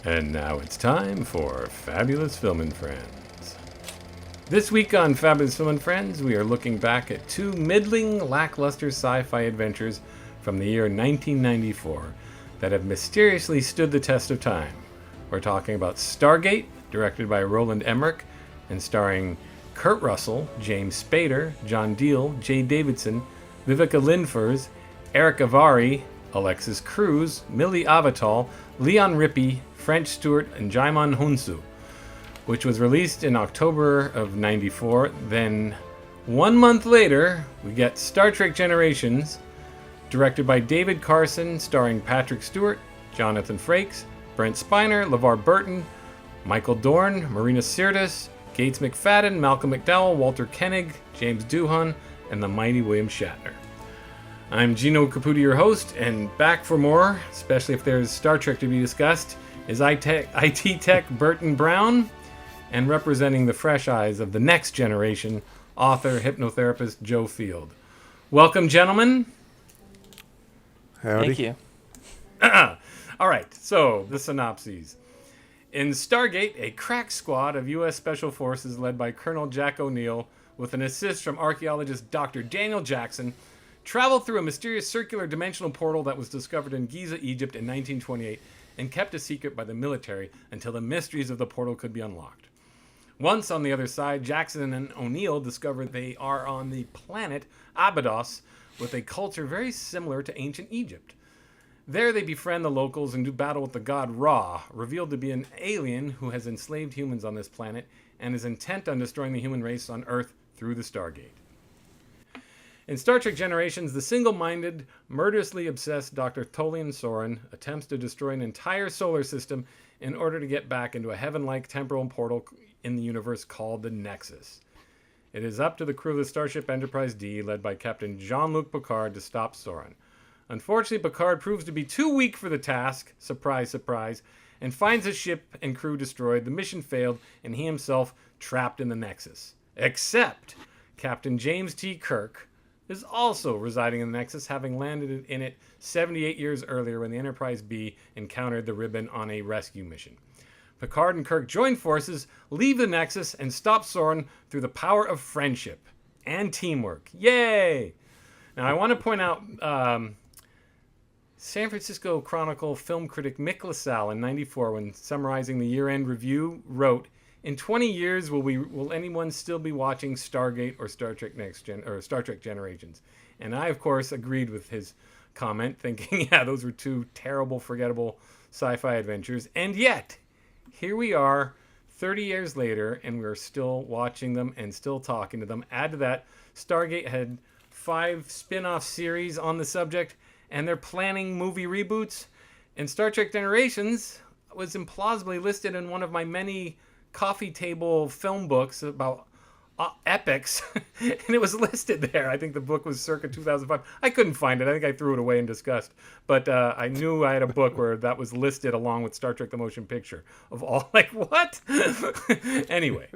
And now it's time for Fabulous Film and Friends. This week on Fabulous Film and Friends, we are looking back at two middling, lackluster sci-fi adventures from the year 1994 that have mysteriously stood the test of time. We're talking about Stargate, directed by Roland Emmerich, and starring Kurt Russell, James Spader, John Diehl, Jaye Davidson, Viveca Lindfors, Erick Avari, Alexis Cruz, Mili Avital, Leon Rippey, Brent Stewart, and Djimon Hounsou, which was released in October of 94. Then 1 month later, we get Star Trek Generations, directed by David Carson, starring Patrick Stewart, Jonathan Frakes, Brent Spiner, Levar Burton, Michael Dorn, Marina Sirtis, Gates McFaddon, Malcolm McDowell, Walter Koenig, James Doohan, and the mighty William Shatner. I'm Gino Caputi, your host, and back for more, especially if there's Star Trek to be discussed, is IT Tech Burton Brown, and representing the fresh eyes of the next generation, author, hypnotherapist Joe Field. Welcome, gentlemen. Howdy. Thank you. All right, so the synopses. In Stargate, a crack squad of U.S. Special Forces led by Colonel Jack O'Neill, with an assist from archaeologist Dr. Daniel Jackson, traveled through a mysterious circular dimensional portal that was discovered in Giza, Egypt in 1928 and kept a secret by the military until the mysteries of the portal could be unlocked. Once on the other side, Jackson and O'Neill discover they are on the planet Abydos with a culture very similar to ancient Egypt. There they befriend the locals and do battle with the god Ra, revealed to be an alien who has enslaved humans on this planet and is intent on destroying the human race on Earth through the Stargate. In Star Trek Generations, the single-minded, murderously obsessed Dr. Tholian Soren attempts to destroy an entire solar system in order to get back into a heaven-like temporal portal in the universe called the Nexus. It is up to the crew of the Starship Enterprise D, led by Captain Jean-Luc Picard, to stop Soren. Unfortunately, Picard proves to be too weak for the task, surprise, surprise, and finds his ship and crew destroyed, the mission failed, and he himself trapped in the Nexus. Except Captain James T. Kirk is also residing in the Nexus, having landed in it 78 years earlier when the Enterprise B encountered the Ribbon on a rescue mission. Picard and Kirk join forces, leave the Nexus, and stop Soren through the power of friendship and teamwork. Yay! Now, I want to point out San Francisco Chronicle film critic Mick LaSalle in 94, when summarizing the year-end review, wrote, "In 20 years, will anyone still be watching Stargate or Star Trek Generations?" And I, of course, agreed with his comment, thinking, yeah, those were two terrible, forgettable sci-fi adventures. And yet, here we are, 30 years later, and we're still watching them and still talking to them. Add to that, Stargate had 5 spin-off series on the subject, and they're planning movie reboots. And Star Trek Generations was implausibly listed in one of my many coffee table film books about epics, and it was listed there. I think the book was circa 2005. I couldn't find it. I think I threw it away in disgust. But I knew I had a book where that was listed along with Star Trek The Motion Picture. Of all, like, what? Anyway.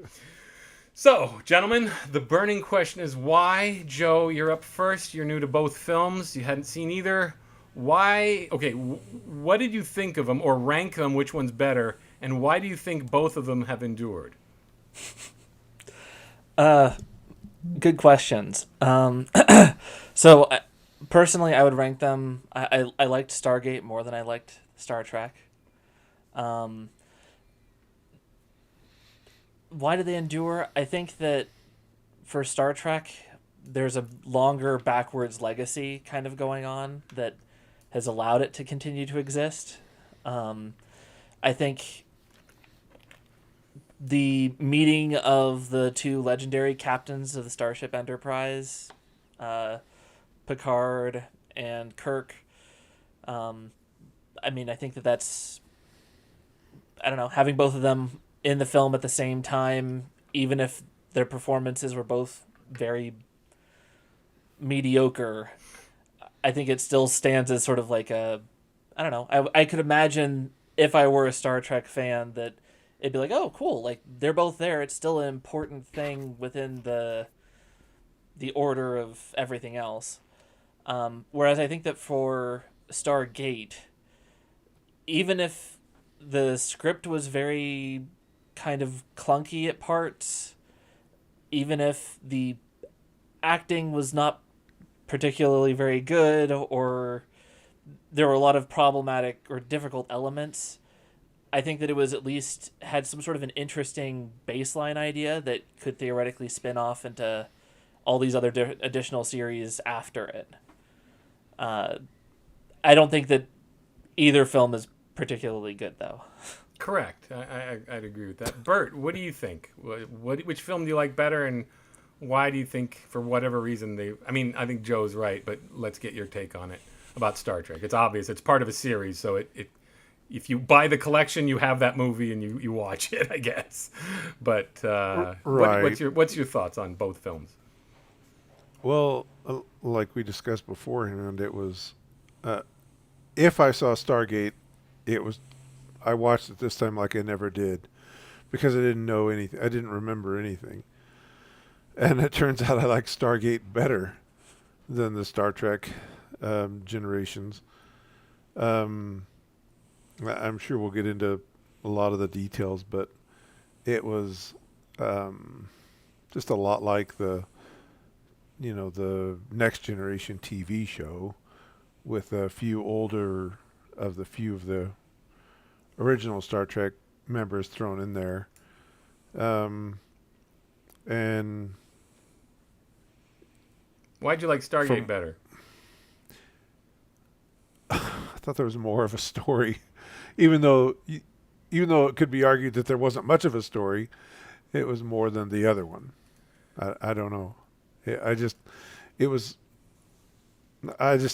So, gentlemen, the burning question is why? Joe, you're up first. You're new to both films. You hadn't seen either. Why? Okay, what did you think of them, or rank them, which one's better? And why do you think both of them have endured? Good questions. So, personally, I would rank them. I liked Stargate more than I liked Star Trek. Why do they endure? I think that for Star Trek, there's a longer backwards legacy kind of going on that has allowed it to continue to exist. I think the meeting of the two legendary captains of the Starship Enterprise, Picard and Kirk, I think that's, I don't know, having both of them in the film at the same time, even if their performances were both very mediocre, I think it still stands as sort of like a, I don't know, I could imagine if I were a Star Trek fan that it'd be like, oh, cool, like they're both there. It's still an important thing within the order of everything else. Whereas I think that for Stargate, even if the script was very kind of clunky at parts, even if the acting was not particularly very good, or there were a lot of problematic or difficult elements. I think that it was at least had some sort of an interesting baseline idea that could theoretically spin off into all these other additional series after it. I don't think that either film is particularly good, though. Correct. I'd agree with that. Bert, what do you think? Which film do you like better, and why do you think, for whatever reason, they... I mean, I think Joe's right, but let's get your take on it about Star Trek. It's obvious. It's part of a series, so it if you buy the collection, you have that movie and you watch it, I guess. But right. What's your thoughts on both films? Well, like we discussed beforehand, it was if I saw Stargate, I watched it this time like I never did, because I didn't know anything. I didn't remember anything, and it turns out I like Stargate better than the Star Trek generations. I'm sure we'll get into a lot of the details, but it was just a lot like the Next Generation TV show, with a few of the original Star Trek members thrown in there. And why'd you like Stargate better? I thought there was more of a story. Even though it could be argued that there wasn't much of a story, it was more than the other one. I don't know. I just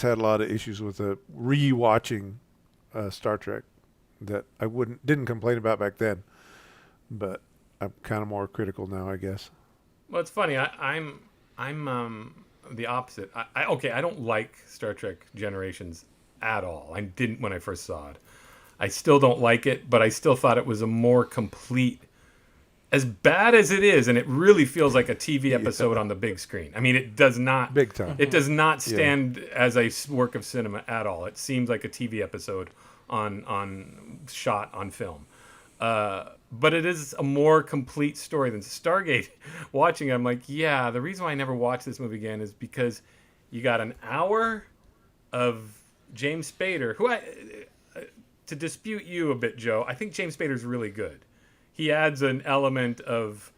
had a lot of issues with re-watching Star Trek that I didn't complain about back then, but I'm kind of more critical now, I guess. Well, it's funny. I'm the opposite. I don't like Star Trek Generations at all. I didn't when I first saw it. I still don't like it, but I still thought it was a more complete, as bad as it is, and it really feels like a TV episode on the big screen. I mean, it does not... Big time. It does not stand as a work of cinema at all. It seems like a TV episode shot on film. But it is a more complete story than Stargate. Watching it, I'm like, yeah, the reason why I never watched this movie again is because you got an hour of James Spader, who to dispute you a bit, Joe, I think James Spader's really good. He adds an element of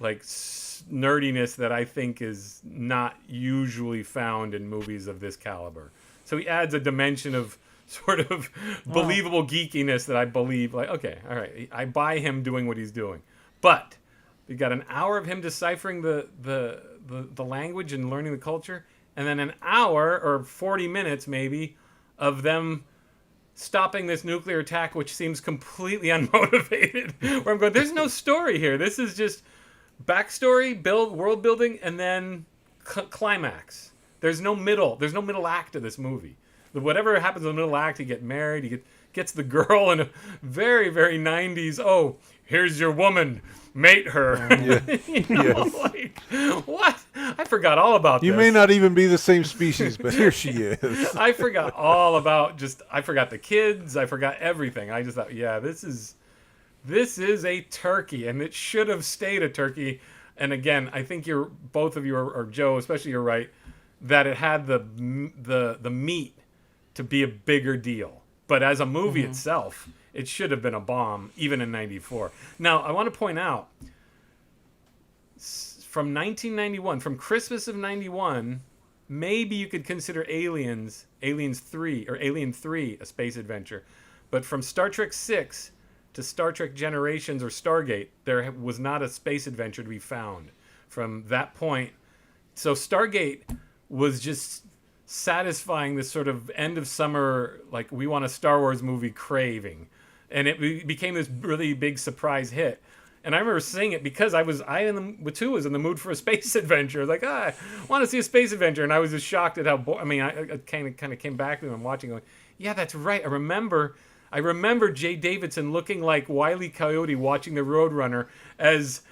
like nerdiness that I think is not usually found in movies of this caliber. So he adds a dimension of sort of believable geekiness that I believe, like, okay, all right, I buy him doing what he's doing. But you got an hour of him deciphering the language and learning the culture, and then an hour or 40 minutes maybe of them stopping this nuclear attack, which seems completely unmotivated. Where I'm going, there's no story here. This is just backstory, world building, and then climax. There's no middle. There's no middle act to this movie. Whatever happens in the middle act, he gets married. He gets the girl in a very, very 90s. Oh, here's your woman. Mate her. Like, what? I forgot all about this. You may not even be the same species, but here she is. I forgot all about I forgot the kids. I forgot everything. I just thought, yeah, this is a turkey, and it should have stayed a turkey. And again, I think both of you, or Joe especially, you're right, that it had the meat to be a bigger deal. But as a movie itself, it should have been a bomb, even in 94. Now, I want to point out, from 1991, from Christmas of 91, maybe you could consider Alien 3, a space adventure. But from Star Trek 6 to Star Trek Generations or Stargate, there was not a space adventure to be found from that point. So Stargate was just satisfying this sort of end of summer, like, we want a Star Wars movie craving. And it became this really big surprise hit. And I remember seeing it because I was in the mood for a space adventure. Like, I want to see a space adventure. And I was just shocked at how I kind of came back to them watching, going, yeah, that's right. I remember Jaye Davidson looking like Wile E. Coyote watching the Roadrunner as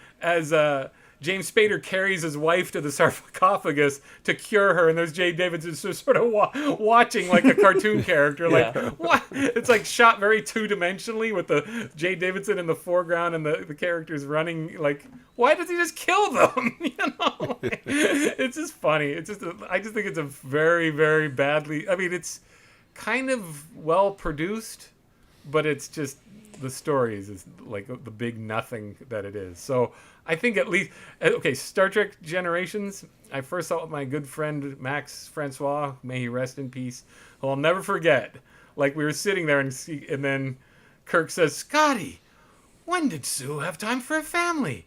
James Spader carries his wife to the sarcophagus to cure her, and there's Jaye Davidson just sort of watching like a cartoon character. Like, what? It's like shot very two-dimensionally with the Jaye Davidson in the foreground and the characters running. Like, why does he just kill them? It's just funny. I just think it's a very, very badly. I mean, it's kind of well produced, but it's just the stories is like the big nothing that it is. So I think at least Star Trek Generations. I first saw it with my good friend Max Francois, may he rest in peace, who I'll never forget. Like we were sitting there and then Kirk says, "Scotty, when did Sue have time for a family?"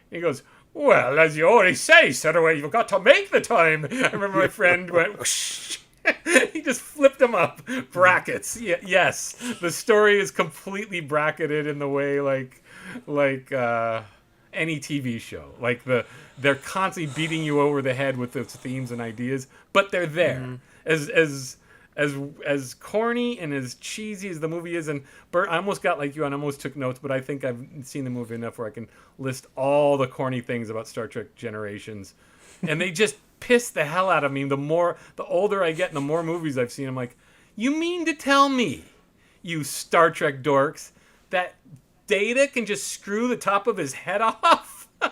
He goes, "Well, as you always say, Setaway, you've got to make the time." I remember my friend went, whoosh. He just flipped them up. Brackets. Yes, the story is completely bracketed in the way like any TV show. Like they're constantly beating you over the head with those themes and ideas, but they're there. As corny and as cheesy as the movie is, and Bert, I almost got like you and almost took notes, but I think I've seen the movie enough where I can list all the corny things about Star Trek Generations, and they just piss the hell out of me. The older I get and the more movies I've seen, I'm like, you mean to tell me, you Star Trek dorks, that Data can just screw the top of his head off?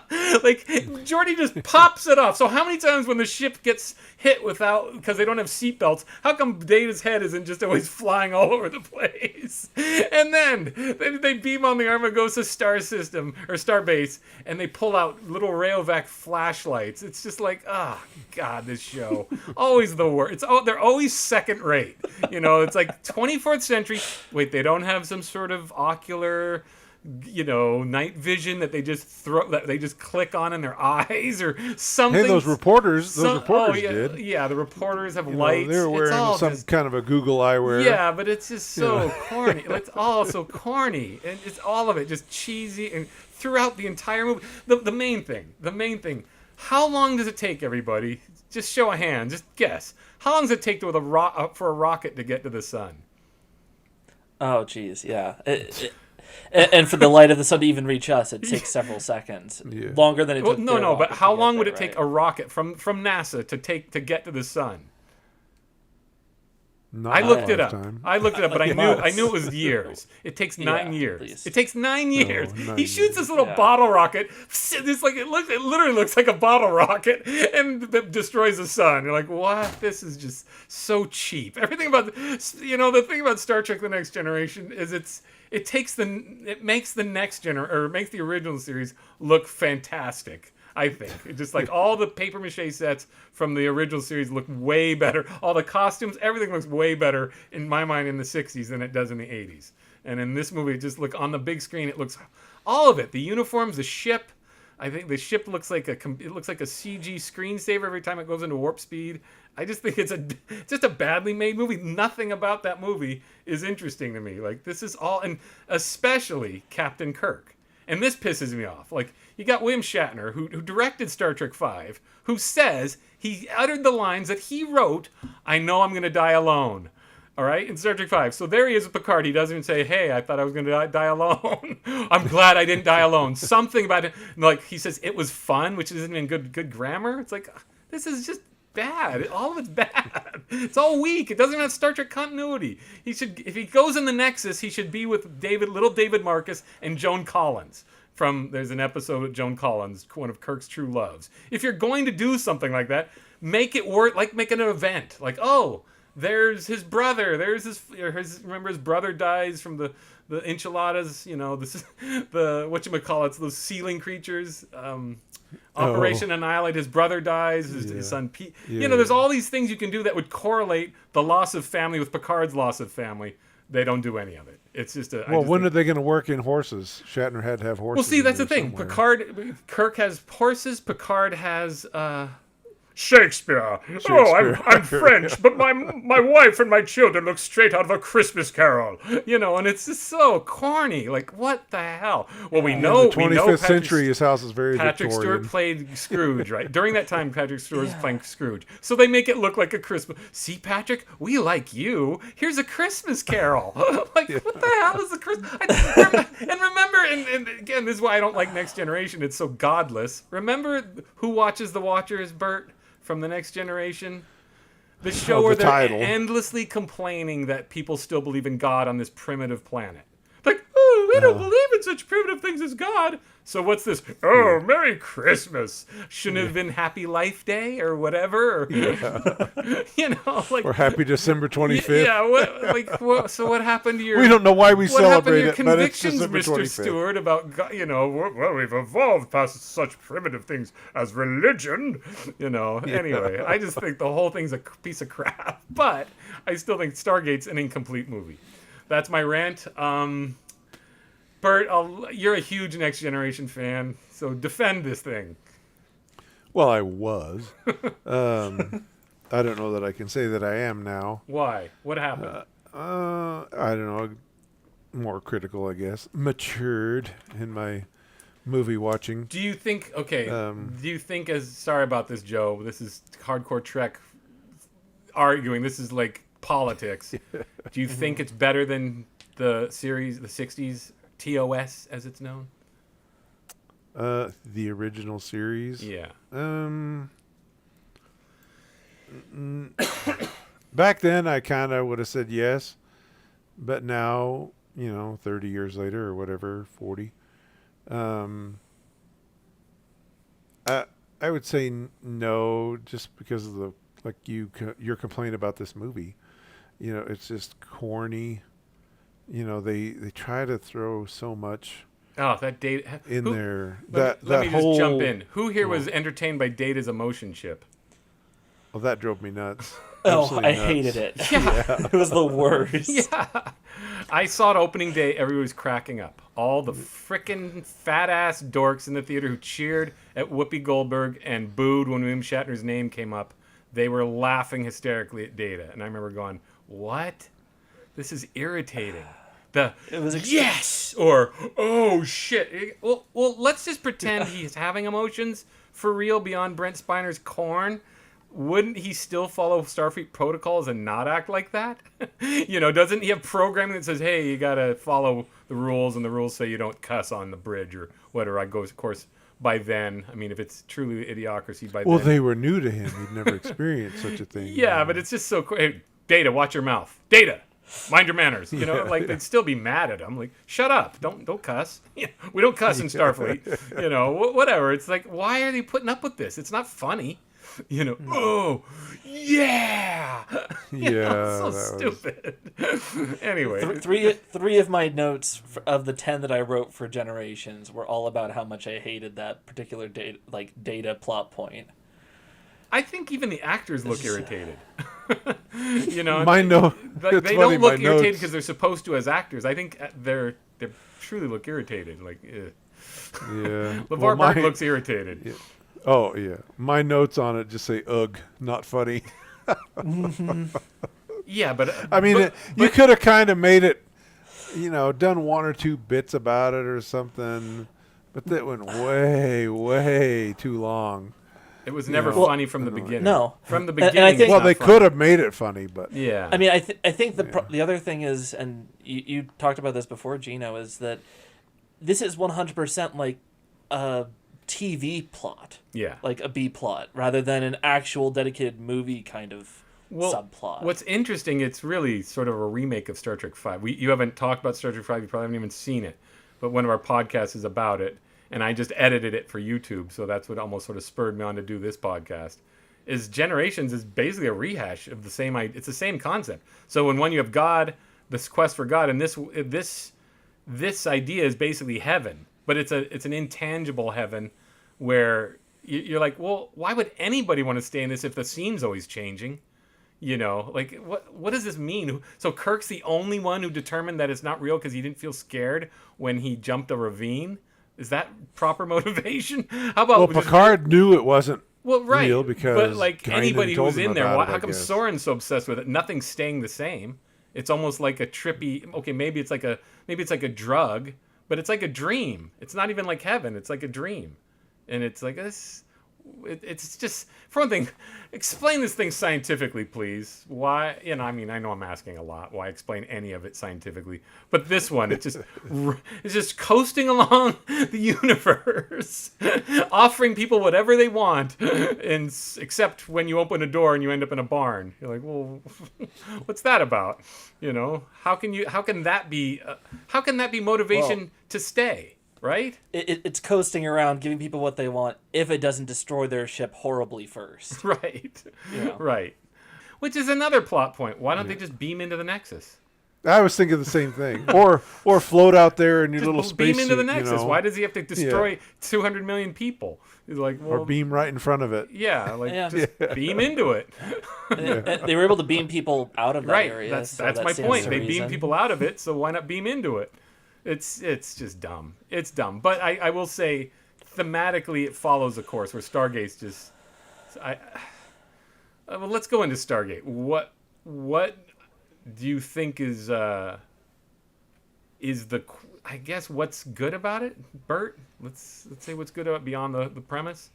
Like, Geordi just pops it off. So how many times when the ship gets hit because they don't have seatbelts, how come Data's head isn't just always flying all over the place? And then they beam on the Armagosa star system, or star base, and they pull out little Rayovac flashlights. It's just like, God, this show. Always the worst. They're always second rate. It's like 24th century. Wait, they don't have some sort of ocular night vision that they just click on in their eyes or something. Hey, those reporters did. Yeah, the reporters have lights. They're wearing some kind of a Google eyewear. Yeah, but it's just so corny. It's all so corny, and it's all of it just cheesy. And throughout the entire movie, the main thing. How long does it take, everybody? Just show a hand. Just guess. How long does it take for a rocket to get to the sun? Oh, geez, yeah. And for the light of the sun to even reach us, it takes several seconds. Yeah. Longer than it took. But how long would it take a rocket from NASA to get to the sun? I looked it up, but I knew it was years. It takes 9 years. It takes 9 years. He shoots this little bottle rocket. It literally looks like a bottle rocket, and it destroys the sun. You're like, what? This is just so cheap. Everything about the thing about Star Trek: The Next Generation is it makes the makes the original series look fantastic. I think it's just like all the paper mache sets from the original series look way better. All the costumes, everything looks way better in my mind in the 60s than it does in the 80s. And in this movie, just look on the big screen, it looks all of it. The uniforms, the ship. I think the ship looks like a CG screensaver every time it goes into warp speed. I just think it's just a badly made movie. Nothing about that movie is interesting to me. Like this is all, and especially Captain Kirk. And this pisses me off. Like, you got William Shatner, who directed Star Trek V, who says he uttered the lines that he wrote, "I know I'm going to die alone." All right? In Star Trek V. So there he is with Picard. He doesn't even say, "Hey, I thought I was going to die alone." I'm glad I didn't die alone. Something about it. Like, he says, "It was fun," which isn't in good grammar. It's like, this is just bad. All of it's bad. It's all weak. It doesn't even have Star Trek continuity. If he goes in the Nexus, he should be with little David Marcus and Joan Collins. There's an episode with Joan Collins, one of Kirk's true loves. If you're going to do something like that, make it work. Like make an event. Like, oh, there's his brother. There's remember his brother dies from the enchiladas. Those ceiling creatures. Operation Annihilate. His brother dies. His son Pete. There's all these things you can do that would correlate the loss of family with Picard's loss of family. They don't do any of it. It's just when are they going to work in horses? Shatner had to have horses. Well, see, that's the thing. Kirk has horses. Picard has Shakespeare. Oh, I'm French, but my wife and my children look straight out of A Christmas Carol. And it's just so corny. Like, what the hell? Well, we know In the 25th century, his house is very Patrick Victorian. Stewart played Scrooge, right? During that time, Patrick Stewart was playing Scrooge. So they make it look like a Christmas. See, Patrick, we like you. Here's A Christmas Carol. What the hell is a Christmas? And remember, and again, this is why I don't like Next Generation. It's so godless. Remember Who Watches the Watchers, Bert? From The Next Generation, the show where they're endlessly complaining that people still believe in God on this primitive planet. Like, oh, we don't believe in such primitive things as God. So what's this? Oh, Merry Christmas. Shouldn't it have been Happy Life Day or whatever? Or, or Happy December 25th. Yeah, so what happened to your... We don't know why we celebrate it, but it's convictions, December 25th. Mr. Stewart, about, well, we've evolved past such primitive things as religion. Anyway, I just think the whole thing's a piece of crap. But I still think Stargate's an incomplete movie. That's my rant. Bert, you're a huge Next Generation fan, so defend this thing. Well, I was. I don't know that I can say that I am now. Why? What happened? I don't know. More critical, I guess. Matured in my movie watching. Do you think, sorry about this, Joe, this is hardcore Trek arguing, this is like politics. Do you think it's better than the series, the 60s, TOS, as it's known? The original series? Yeah. Back then, I kind of would have said yes. But now, 30 years later or whatever, 40, I would say no, just because of your complaint about this movie. It's just corny. They try to throw so much that Data in there. Let me just jump in. Who here was entertained by Data's emotion chip? Well, that drove me nuts. I hated it. Yeah. It was the worst. Yeah. I saw it opening day. Everybody was cracking up. All the frickin' fat-ass dorks in the theater who cheered at Whoopi Goldberg and booed when William Shatner's name came up, they were laughing hysterically at Data. And I remember going, what? This is irritating. Yes! Or, oh, shit. Well, let's just pretend he's having emotions for real beyond Brent Spiner's corn. Wouldn't he still follow Starfleet protocols and not act like that? Doesn't he have programming that says, hey, you got to follow the rules, and the rules say you don't cuss on the bridge or whatever? Of course, by then, if it's truly idiocracy, by then. Well, they were new to him. He'd never experienced such a thing. Yeah, but it's just so cool. Hey, Data, watch your mouth. Data! Mind your manners. They'd still be mad at him. Like, shut up. Don't cuss. We don't cuss in Starfleet. Whatever. It's like, why are they putting up with this? It's not funny. Oh, yeah. So stupid. Anyway. Three of my notes of the 10 that I wrote for Generations were all about how much I hated that particular data plot point. I think even the actors look irritated. My note. They don't look irritated because they're supposed to as actors. I think they truly look irritated. Like, yeah. LeVar Burton looks irritated. Yeah. Oh yeah, my notes on it just say "ugh," not funny. Yeah, but you could have kind of made it, done one or two bits about it or something, but that went way, way too long. It was never funny from the beginning. No, from the beginning. And I think, they could have made it funny, but yeah. I think the other thing is, and you talked about this before, Gino, is that this is 100% like a TV plot. Yeah, like a B plot rather than an actual dedicated movie kind of subplot. What's interesting, it's really sort of a remake of Star Trek V. You haven't talked about Star Trek V. You probably haven't even seen it, but one of our podcasts is about it. And I just edited it for YouTube, so that's what almost sort of spurred me on to do this podcast. Is Generations is basically a rehash of the same. It's the same concept. So in one you have God, this quest for God, and this idea is basically heaven, but it's an intangible heaven where you're like, well, why would anybody want to stay in this if the scene's always changing? What does this mean? So Kirk's the only one who determined that it's not real because he didn't feel scared when he jumped a ravine. Is that proper motivation? How about? Well, Picard knew it wasn't Well, right. real because but like Guinan anybody told who's him in there, about it, how I come guess. Soren's so obsessed with it? Nothing's staying the same. It's almost like a trippy. Okay, maybe it's like a drug, but it's like a dream. It's not even like heaven. It's like a dream, and it's like this. It's just, for one thing, explain this thing scientifically, please. Why? I mean, I know I'm asking a lot. Why explain any of it scientifically? But this one, it's just coasting along the universe, offering people whatever they want, and except when you open a door and you end up in a barn. You're like, well, what's that about? How can that be motivation to stay? Right? It's coasting around, giving people what they want if it doesn't destroy their ship horribly first. Right. Right. Which is another plot point. Why don't they just beam into the Nexus? I was thinking the same thing. Or float out there in your little Just space beam into the Nexus. Why does he have to destroy 200 million people? He's like, well, or beam right in front of it. Yeah, just beam into it. And they were able to beam people out of that area. That's that my point. They beam beam people out of it, so why not beam into it? It's just dumb. It's dumb. But I will say, thematically, it follows a course where Stargate's just. Well, let's go into Stargate. What do you think is the? I guess what's good about it, Bert? Let's say what's good about it beyond the premise.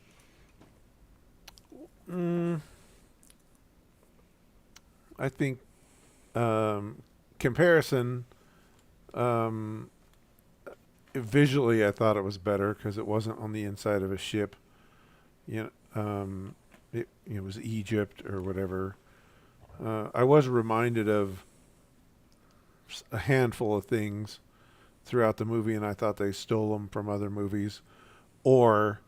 I think comparison. Visually, I thought it was better because it wasn't on the inside of a ship. It was Egypt or whatever. I was reminded of a handful of things throughout the movie, and I thought they stole them from other movies, or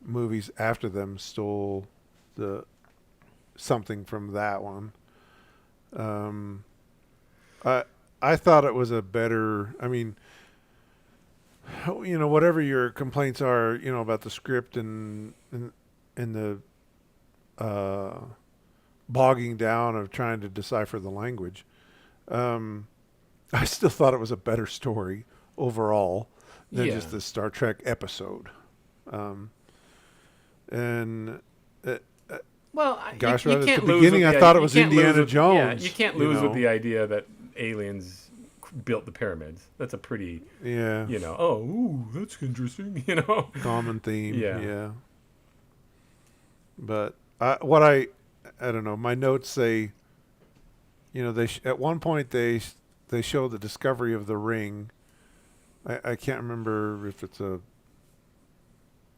movies after them stole something from that one. I thought it was a better. I mean, whatever your complaints are, about the script and the bogging down of trying to decipher the language, I still thought it was a better story overall than just the Star Trek episode. Gosh, you right can't at the lose beginning, with I thought it was Indiana Jones. Jones. Yeah, you can't lose with the idea that aliens built the pyramids. That's a pretty, that's interesting, common theme. Yeah. But I don't know. My notes say, at one point they show the discovery of the ring. I can't remember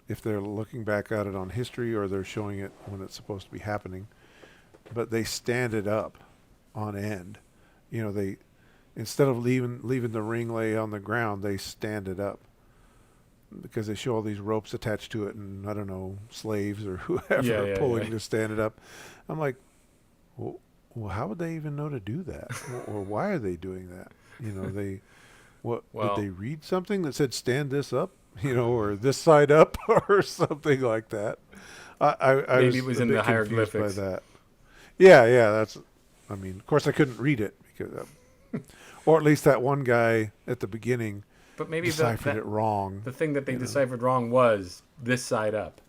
if they're looking back at it on history or they're showing it when it's supposed to be happening. But they stand it up on end. They instead of leaving the ring lay on the ground, they stand it up because they show all these ropes attached to it and, I don't know, slaves or whoever pulling to stand it up. I'm like, well, how would they even know to do that? or why are they doing that? Did they read something that said stand this up, or this side up or something like that? Maybe it was in the hieroglyphics. By that. Yeah, that's. I mean, of course, I couldn't read it because, or at least that one guy at the beginning, but maybe deciphered it wrong. The thing that they deciphered wrong was this side up.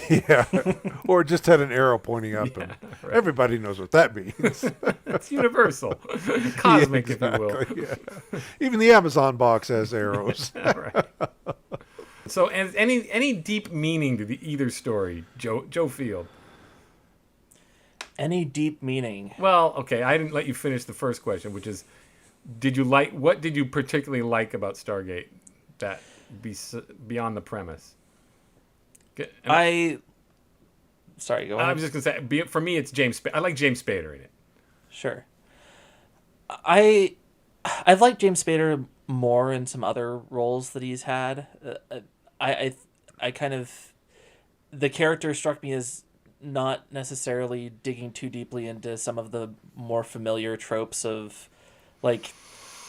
Yeah, or just had an arrow pointing up, and everybody knows what that means. It's universal, cosmic, if you will. Yeah. Even the Amazon box has arrows. Right. So, and any deep meaning to either story, Joe Field? Any deep meaning? Well, okay, I didn't let you finish the first question, which is, what did you particularly like about Stargate that beyond the premise? Sorry, go ahead. I was just gonna say, for me, it's James. I like James Spader in it. Sure. I've liked James Spader more in some other roles that he's had. I kind of, the character struck me as not necessarily digging too deeply into some of the more familiar tropes of, like,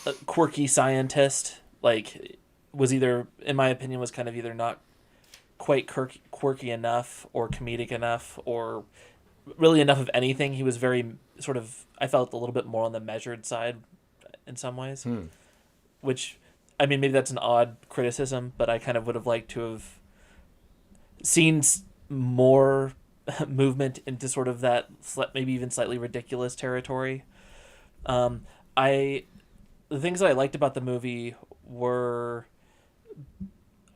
a quirky scientist. Like, was either, in my opinion, was kind of either not quite quirky enough or comedic enough or really enough of anything. He was very sort of, I felt a little bit more on the measured side in some ways, which, I mean, maybe that's an odd criticism, but I kind of would have liked to have seen more movement into sort of that maybe even slightly ridiculous territory. The things that I liked about the movie were,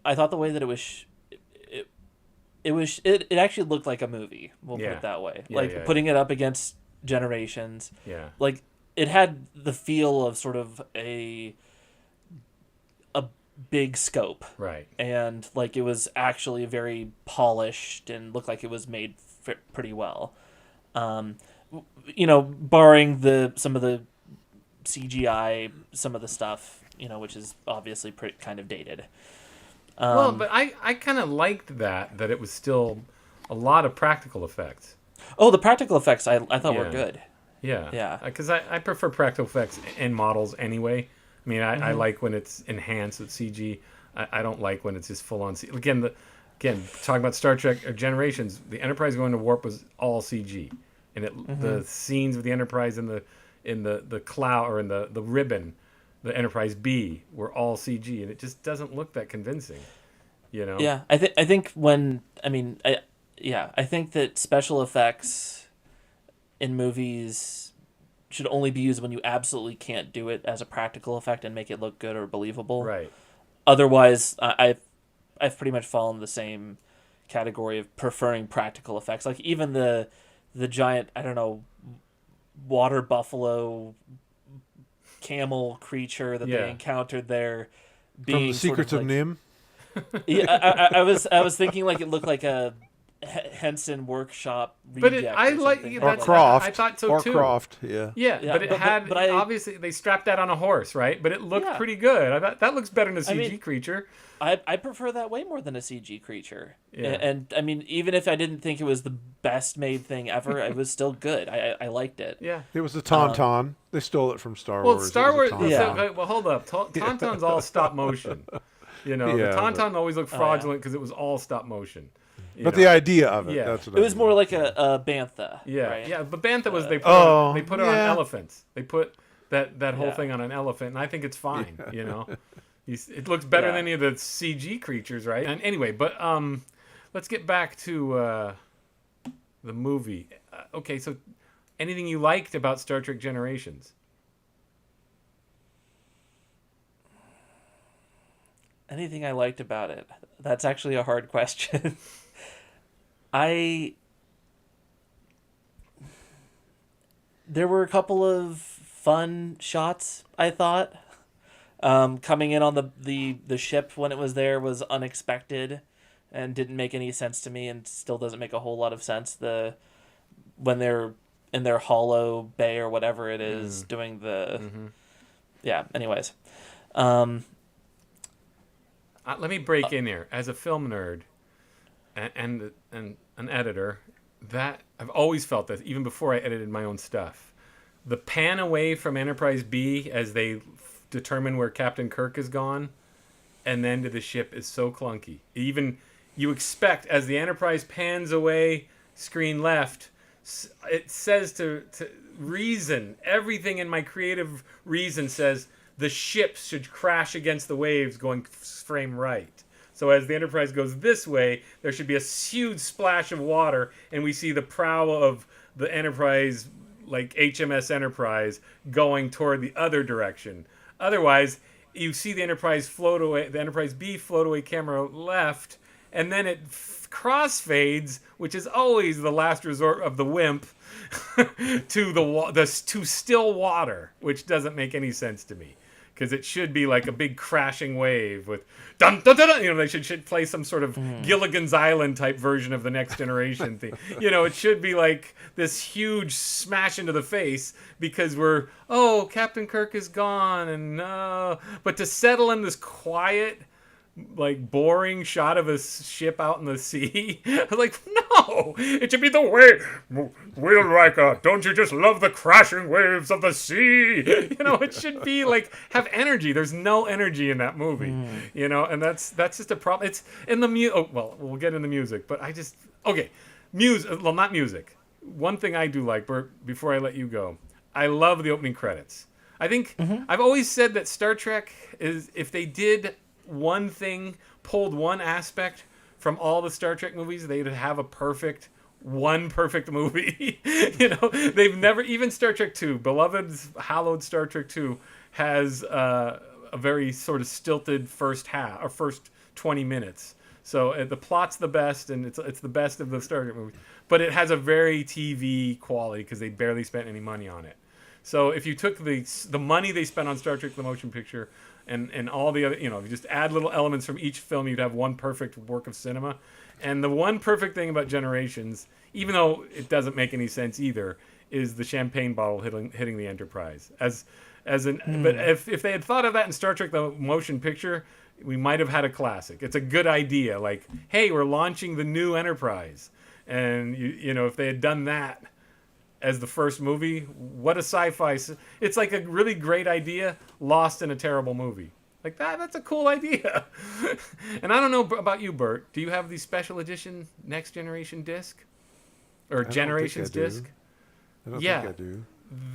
I thought the way that it actually looked like a movie. We'll put it that way. Putting it up against Generations. Yeah. Like it had the feel of sort of a big scope. Right. And like it was actually very polished and looked like it was made pretty well. Barring some of the CGI, some of the stuff, which is obviously kind of dated. But I kind of liked that it was still a lot of practical effects. Oh, the practical effects I thought were good. Yeah. Yeah. Because I prefer practical effects in models anyway. I mean, I like when it's enhanced with CG. I don't like when it's just full on CG. Again, talking about Star Trek or Generations, the Enterprise going to warp was all CG, and the scenes of the Enterprise in the cloud or in the ribbon, the Enterprise B, were all CG, and it just doesn't look that convincing. Yeah, I think I think that special effects in movies should only be used when you absolutely can't do it as a practical effect and make it look good or believable. Right. Otherwise, I've pretty much fallen in the same category of preferring practical effects. Like even the giant, I don't know, water buffalo camel creature that they encountered there, being from the Secrets of Nim. Yeah, I was thinking like it looked like a Henson workshop reject. But I like or Croft. I thought so or too. Croft, yeah. Yeah, but it had obviously they strapped that on a horse, right? But it looked pretty good. I thought that looks better than a CG creature. I prefer that way more than a CG creature. Yeah. And I mean, even if I didn't think it was the best made thing ever, it was still good. I liked it. Yeah. It was the Tauntaun. They stole it from Star Well, Wars. Star Wars. Tauntaun. Well, hold up. Tauntaun's all stop motion. The Tauntaun always looked fraudulent because it was all stop motion. But the idea of it, that's what it was more like a bantha. Yeah, right? yeah. But bantha was they put it on elephants. They put that whole thing on an elephant, and I think it's fine. It looks better than any of the CG creatures, right? And anyway, but let's get back to the movie. Okay, so anything you liked about Star Trek Generations? Anything I liked about it? That's actually a hard question. There were a couple of fun shots, I thought. Coming in on the ship when it was there was unexpected and didn't make any sense to me, and still doesn't make a whole lot of sense. When they're in their hollow bay or whatever it is, doing the anyways. Let me break in here as a film nerd and an editor. That I've always felt that even before I edited my own stuff, the pan away from Enterprise B as they determine where Captain Kirk is gone, and then to the ship is so clunky. Even you expect as the Enterprise pans away, screen left, it says to reason, everything in my creative reason says the ship should crash against the waves going frame right. So as the Enterprise goes this way, there should be a huge splash of water, and we see the prow of the Enterprise, like HMS Enterprise, going toward the other direction. Otherwise, you see the Enterprise float away, the Enterprise B float away camera left, and then it crossfades, which is always the last resort of the wimp, to still water, which doesn't make any sense to me. Because it should be like a big crashing wave with dun dun dun. They should play some sort of Gilligan's Island type version of the Next Generation thing. It should be like this huge smash into the face because Captain Kirk is gone, and but to settle in this quiet, like boring shot of a ship out in the sea, like no, it should be the way. Will Riker, don't you just love the crashing waves of the sea? It should be like have energy. There's no energy in that movie, and that's just a problem. It's in the we'll get into music, but music. Well, not music. One thing I do like, Bert, before I let you go, I love the opening credits. I think I've always said that Star Trek is if they did one thing, pulled one aspect from all the Star Trek movies, they'd have one perfect movie. They've never, even Star Trek 2, beloved, hallowed Star Trek 2, has a very sort of stilted first 20 minutes. So the plot's the best, and it's the best of the Star Trek movies. But it has a very TV quality because they barely spent any money on it. So if you took the money they spent on Star Trek the Motion Picture and all the other, if you just add little elements from each film, you'd have one perfect work of cinema. And the one perfect thing about Generations, even though it doesn't make any sense either, is the champagne bottle hitting the Enterprise. But if they had thought of that in Star Trek the Motion Picture, we might have had a classic. It's a good idea. Like, hey, we're launching the new Enterprise. And, if they had done that as the first movie, what a sci-fi. It's like a really great idea lost in a terrible movie. Like, that's a cool idea. And I don't know about you, Bert. Do you have the special edition Next Generation disc? Or Generations disc? I don't think I do.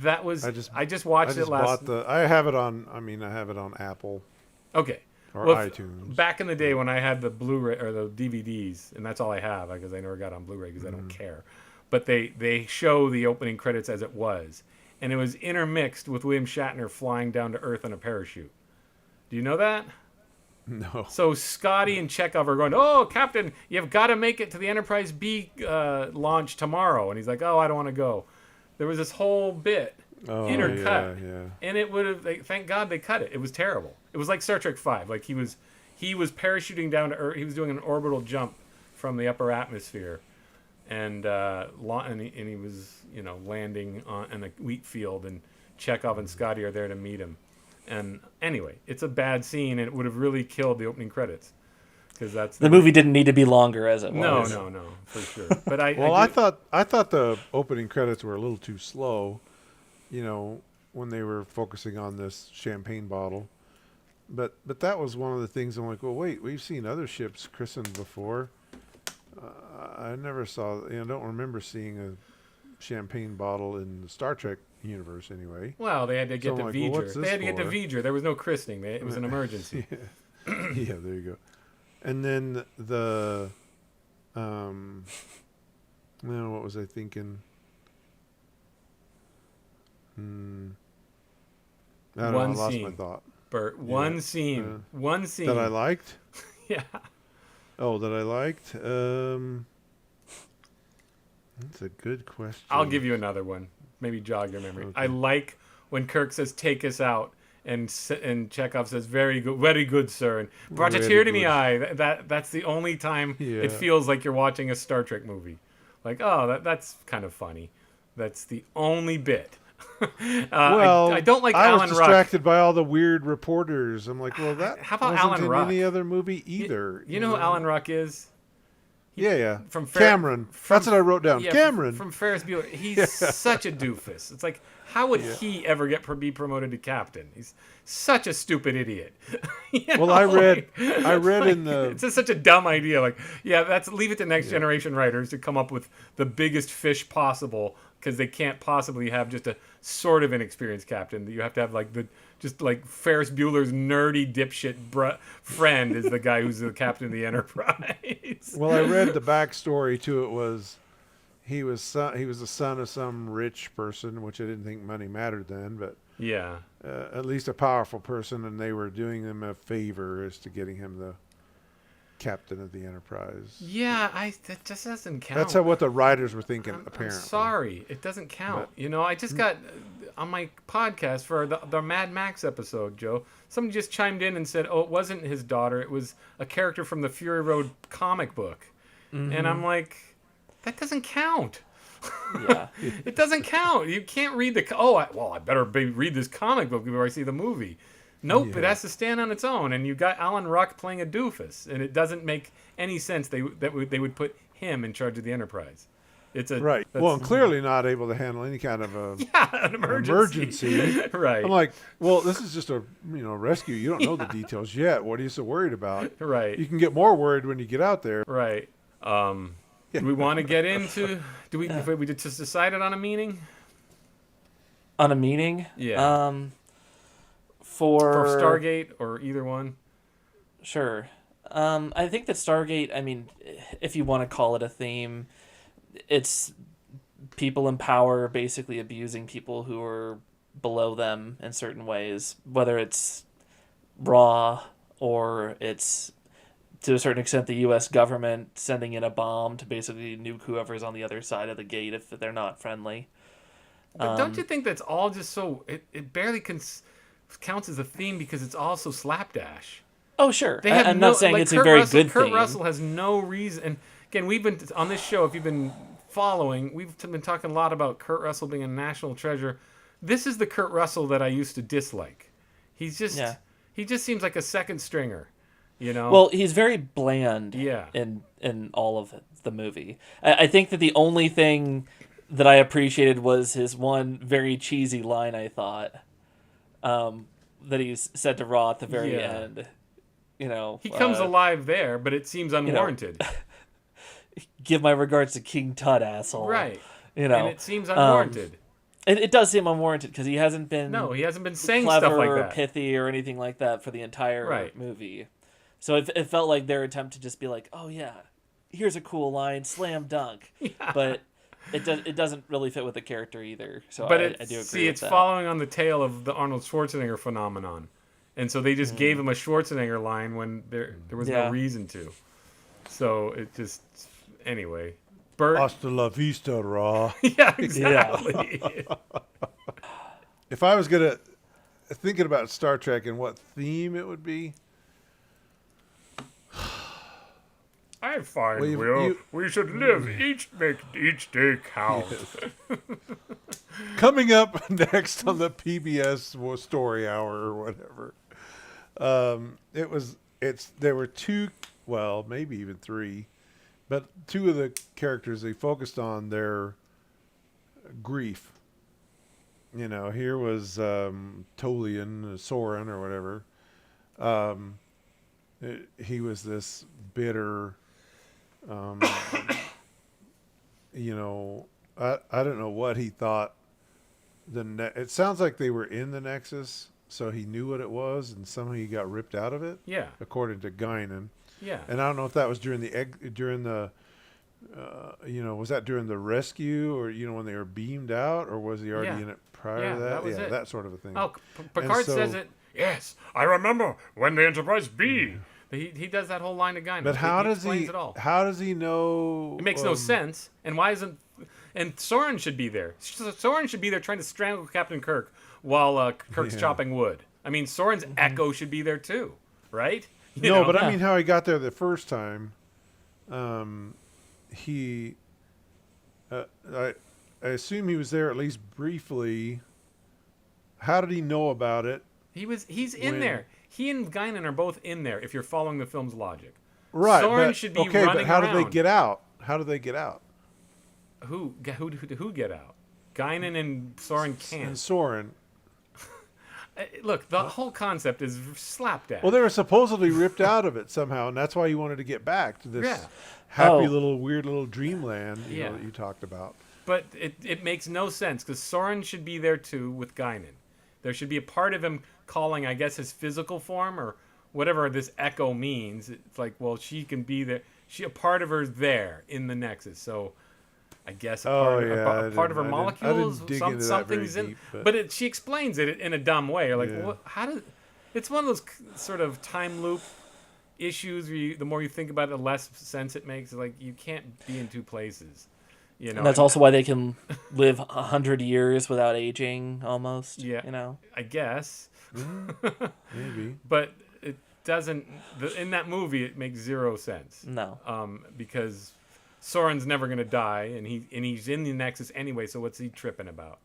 That was... I just watched it last... I have it on Apple. Okay. Or iTunes. Back in the day when I had the Blu-ray or the DVDs, and that's all I have because I never got on Blu-ray because I don't care. But they show the opening credits as it was. And it was intermixed with William Shatner flying down to Earth in a parachute. Do you know that? No. So Scotty and Chekhov are going, "Oh, Captain, you've got to make it to the Enterprise B launch tomorrow." And he's like, "Oh, I don't want to go." There was this whole bit intercut. Yeah. And it would have, thank God they cut it. It was terrible. It was like Star Trek 5. Like he was parachuting down to Earth. He was doing an orbital jump from the upper atmosphere. And he was, landing in a wheat field, and Chekhov and Scotty are there to meet him. And anyway, it's a bad scene, and it would have really killed the opening credits because that's the movie didn't need to be longer as it was. No, for sure. But I thought the opening credits were a little too slow, when they were focusing on this champagne bottle. But that was one of the things I'm like, well, wait, we've seen other ships christened before. I never saw, don't remember seeing a champagne bottle in the Star Trek universe anyway. Well, they had to get to V'ger. Well, they had to get to V'ger. There was no christening. It was an emergency. Yeah, there you go. And then what was I thinking? I don't know, I lost my thought. Bert, one scene that I liked. Yeah. Oh, that I liked. That's a good question. I'll give you another one. Maybe jog your memory. Okay. I like when Kirk says, "Take us out," and Chekhov says, "Very good, sir." And brought a tear to me eye. That's the only time it feels like you're watching a Star Trek movie. Like, oh, that's kind of funny. That's the only bit. I don't like Alan Ruck. I was distracted by all the weird reporters. I'm like, well, that how about wasn't Alan in Ruck? Any other movie either. You know who Alan Ruck is? Yeah. Cameron. That's what I wrote down. Yeah, Cameron. From Ferris Bueller. He's such a doofus. It's like, how would he ever be promoted to captain? He's such a stupid idiot. I read in the... It's just such a dumb idea. Like, leave it to next generation writers to come up with the biggest fish possible because they can't possibly have just a sort of inexperienced captain. You have to have like Ferris Bueller's nerdy dipshit friend is the guy who's the captain of the Enterprise. Well, I read the backstory to it was he was the son of some rich person, which I didn't think money mattered then, but at least a powerful person, and they were doing him a favor as to getting him the captain of the Enterprise. Yeah, that just doesn't count. That's what the writers were thinking. Apparently, I'm sorry, it doesn't count. But, I just got on my podcast for the Mad Max episode, Joe. Somebody just chimed in and said, "Oh, it wasn't his daughter. It was a character from the Fury Road comic book," and I'm like, that doesn't count. Yeah, it doesn't count. You can't read I better read this comic book before I see the movie. Nope, it has to stand on its own. And you got Alan Ruck playing a doofus, and it doesn't make any sense they would put him in charge of the Enterprise. It's right. Well, and clearly not able to handle any kind of an emergency. Right. I'm like, well, this is just a rescue. You don't know the details yet. What are you so worried about? Right. You can get more worried when you get out there. Right. Do we want to get into? If we just decided on a meaning? On a meaning? Yeah. For Stargate or either one. Sure. I think that Stargate, I mean, if you want to call it a theme, it's people in power basically abusing people who are below them in certain ways, whether it's raw or it's to a certain extent the U.S. government sending in a bomb to basically nuke whoever's on the other side of the gate if they're not friendly. But don't you think that's all just so... It barely counts as a theme because it's all so slapdash. Oh, sure. They have I'm not saying it's a very good Kurt theme. Russell has no reason... And again, we've been... On this show, if you've been following, we've been talking a lot about Kurt Russell being a national treasure. This is the Kurt Russell that I used to dislike. He's just... Yeah. He just seems like a second stringer, you know? Well, he's very bland Yeah. in all of the movie. I think that the only thing that I appreciated was his one very cheesy line, I thought, that he said to Raw at the very end. You know, he comes alive there, but it seems unwarranted. Give my regards to King Tut, asshole. Right. You know, and it seems unwarranted. It does seem unwarranted because he hasn't been saying clever stuff like or that. pithy or anything like that for the entire movie. So it felt like their attempt to just be like, oh yeah, here's a cool line, slam dunk. Yeah. But it doesn't really fit with the character either. So I do agree with it's that. following on the tail of the Arnold Schwarzenegger phenomenon. And so they just gave him a Schwarzenegger line when there was no reason to. So it just... Anyway. Bert... Hasta la vista, Raw. Yeah, exactly. Yeah. If I was thinking about Star Trek and what theme it would be... I find, we should live make each day count. Yes. Coming up next on the PBS Story Hour or whatever, there were two, well, maybe even three, but two of the characters, they focused on their grief. You know, here was Tolian, Soren or whatever. He was this bitter... you know, I don't know what he thought. It sounds like they were in the Nexus, so he knew what it was, and somehow he got ripped out of it. Yeah, according to Guinan. Yeah, and I don't know if that was during the was that during the rescue or when they were beamed out, or was he already in it prior to that? That was it. That sort of a thing. Oh, Picard says it. Yes, I remember when the Enterprise B. He does that whole line of Guinan. But how does he know? It makes no sense. And why isn't? And Soren should be there. Soren should be there trying to strangle Captain Kirk while Kirk's chopping wood. I mean, Soren's echo should be there too, right? I mean how he got there the first time. I assume he was there at least briefly. How did he know about it? He's in there. He and Guinan are both in there, if you're following the film's logic. Right. Soren should be running but how around. did they get out? How did they get out? Who get out? Guinan and Soren can't. And Soren. Look, the whole concept is slapdash. Well, they were supposedly ripped out of it somehow, and that's why he wanted to get back to this happy weird little dreamland you know, that you talked about. But it makes no sense, because Soren should be there too with Guinan. There should be a part of him calling, I guess, his physical form or whatever this echo means. It's like, well, she can be there. A part of her's there in the Nexus. So I guess a part of her molecules, something's in. But she explains it in a dumb way. You're like, it's one of those sort of time loop issues where the more you think about it, the less sense it makes. Like, you can't be in two places. You know, and that's also why they can live 100 years without aging, almost. Yeah, you know, I guess. Maybe, but it doesn't. In that movie, it makes zero sense. No, because Soren's never gonna die, and he's in the Nexus anyway. So what's he tripping about?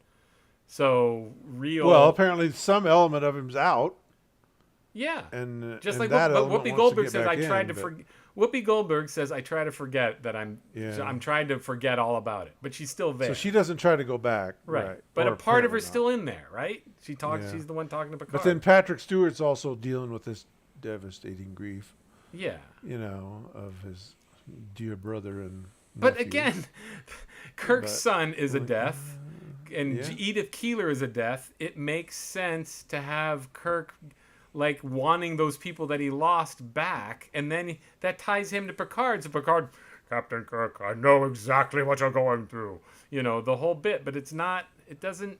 So Well, apparently some element of him's out. Yeah, and just and like Whoopi Goldberg says, I tried to forget. Whoopi Goldberg says, I try to forget that I'm trying to forget all about it. But she's still there. So she doesn't try to go back. Right. But a part of her's still in there, right? She talks. Yeah. She's the one talking to Picard. But then Patrick Stewart's also dealing with this devastating grief. Yeah. You know, of his dear brother and But nephew. Again, Kirk's son is a death. And Edith Keeler is a death. It makes sense to have Kirk like wanting those people that he lost back, and then that ties him to Picard. So Picard, Captain Kirk, I know exactly what you're going through. You know, the whole bit, but it's not. It doesn't.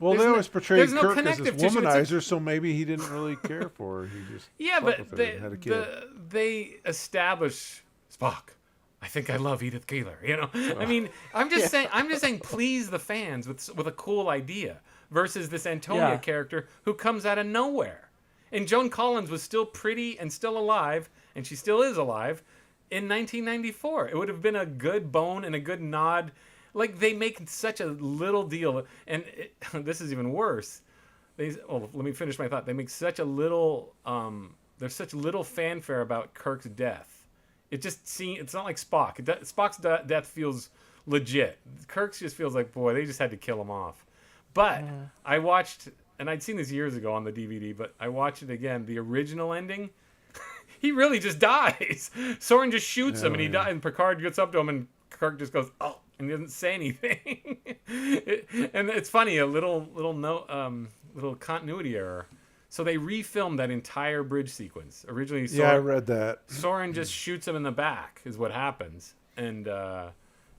Well, they always portrayed there's no Kirk as this connective tissue. womanizer, so maybe he didn't really care for her. He just slept with her and had a kid. They establish Spock. I think I love Edith Keeler. You know, I mean, I'm just saying, please the fans with a cool idea versus this Antonia character who comes out of nowhere. And Joan Collins was still pretty and still alive, and she still is alive in 1994. It would have been a good bone and a good nod. Like, they make such a little deal, and this is even worse. Let me finish my thought. They make such a little. There's such little fanfare about Kirk's death. It's not like Spock. Spock's death feels legit. Kirk's just feels like, boy, they just had to kill him off. But I watched, and I'd seen this years ago on the DVD, but I watched it again. The original ending, he really just dies. Soren just shoots him, and he dies. And Picard gets up to him, and Kirk just goes, oh, and he doesn't say anything. And it's funny, a little continuity error. So they refilmed that entire bridge sequence. Originally, I read that. Soren just shoots him in the back, is what happens, and